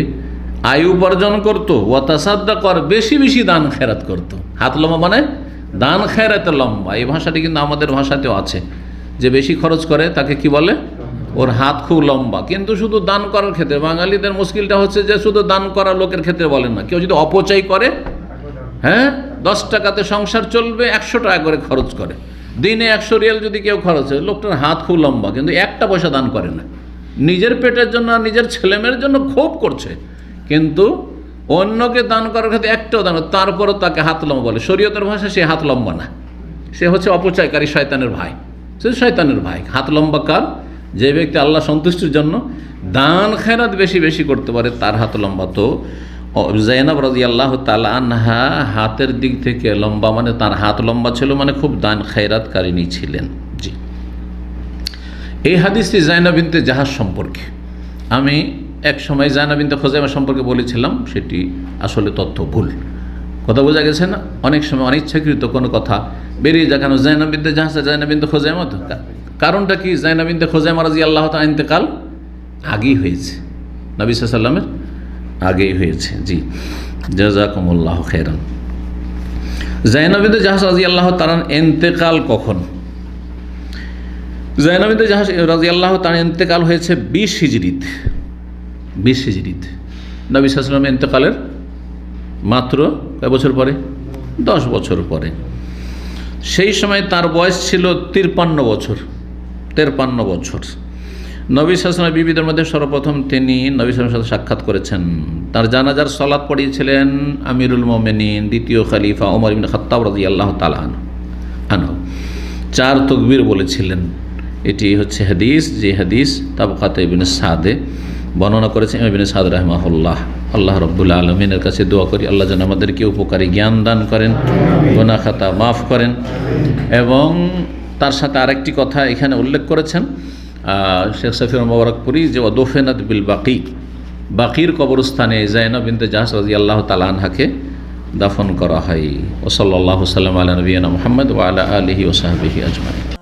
আয় উপার্জন করতো, ওয়া তাসাদ্দাকু, আর বেশি বেশি দান খেরাত করতো। হাত লম্বা মানে দান খেরাতে লম্বা, এই ভাষাটি কিন্তু আমাদের ভাষাতেও আছে, যে বেশি খরচ করে তাকে কি বলে, ওর হাত খুব লম্বা। কিন্তু শুধু দান করার ক্ষেত্রে বাঙালিদের মুশকিলটা হচ্ছে যে শুধু দান করা লোকের ক্ষেত্রে বলেন না, কেউ যদি অপচয় করে, হ্যাঁ 10 টাকাতে সংসার চলবে, 100 টাকা করে খরচ করে, দিনে 100 রিয়াল যদি কেউ খরচ হয়, লোকটার হাত খুব লম্বা, কিন্তু একটা পয়সা দান করে না, নিজের পেটের জন্য আর নিজের ছেলেমেয়ের জন্য খুব করছে, কিন্তু অন্যকে দান করার ক্ষেত্রে একটাও দান, তারপরও তাকে হাত লম্বা বলে। শরীয়তের ভাষা সে হাত লম্বা না, সে হচ্ছে অপচয়কারী, শয়তানের ভাই, সে শয়তানের ভাই। হাত লম্বা কার? যে ব্যক্তি আল্লাহ সন্তুষ্টির জন্য দান খেরাত বেশি বেশি করতে পারে তার হাত লম্বা। তো জাইনাব রাদিয়াল্লাহু তাআলা আনহা হাতের দিক থেকে লম্বা, মানে তার হাত লম্বা ছিল, মানে খুব দান খেরাতকারিনী ছিলেন। জি, এই হাদিসটি জাইনাব বিনতে জাহাশ সম্পর্কে। আমি এক সময় জাইনাব বিনতে খুজাইমা সম্পর্কে বলেছিলাম, সেটি আসলে তথ্য ভুল। কথা বোঝা গেছে না? অনেক সময় অনিচ্ছাকৃত কোনো কথা বেরিয়ে যায়, কেন জাইনাব বিনতে জাহাশ জাইনাব বিনতে খুজাইমা, তো কারণটা কি? জাইনাব বিনতে খুজাইমা রাদিয়াল্লাহু তাআলা ইন্তেকাল আগেই হয়েছে, নবী সাল্লাল্লাহু আলাইহি ওয়াসাল্লামের আগেই হয়েছে। জি, জাযাকুমুল্লাহু খাইরান। জাইনাব বিনতে জাহাশ রাদিয়াল্লাহু তাআলার ইন্তেকাল কখন? জাইনাব বিনতে জাহাশ রাদিয়াল্লাহু তাআলার ইন্তেকাল হয়েছে 20 হিজরিতে। 20 হিজরিতে নবী সাল্লাল্লাহু আলাইহি ওয়াসাল্লামের ইন্তেকালের মাত্র কয় বছর পরে? 10 বছর পরে। সেই সময় তার বয়স ছিল 53 বছর। 53 বছর। নবী সাল্লাল্লাহু আলাইহি ওয়াসাল্লামের বিবিদের মধ্যে সর্বপ্রথম তিনি নবী সাল্লাল্লাহু আলাইহি ওয়াসাল্লামের সাথে সাক্ষাৎ করেছেন। তার জানাজার সালাত পড়িয়েছিলেন আমিরুল মুমিনিন দ্বিতীয় খলিফা ওমর ইবনে খাত্তাব রাদিয়াল্লাহু তাআলা আনহু। 4 তাকবীর বলেছিলেন। এটি হচ্ছে হাদিস, যে হাদিস তাবকাতে ইবনে সাদে বর্ণনা করেছেন ইবনে সাদ রাহিমাহুল্লাহ। আল্লাহ রাব্বুল আলামিনের কাছে দোয়া করি আল্লাহ যেন আমাদেরকে উপকারী জ্ঞান দান করেন, গুনাহ খাতা মাফ করেন। এবং তার সাথে আরেকটি কথা এখানে উল্লেখ করেছেন শেখ সাফিউর মুবারকপুরি, যে ওয়াদফিনাত বিল বাকি, বাকির কবরস্থানে জাইনাব বিনতে জাহাশ রাদিয়াল্লাহু তাআলা আনহাকে দাফন করা হয়। ওয়া সাল্লাল্লাহু সাল্লাম আলা নবিয়িনা মুহাম্মদ ওয়া আলা আলিহি ওয়া সাহবিহি আজমাইন।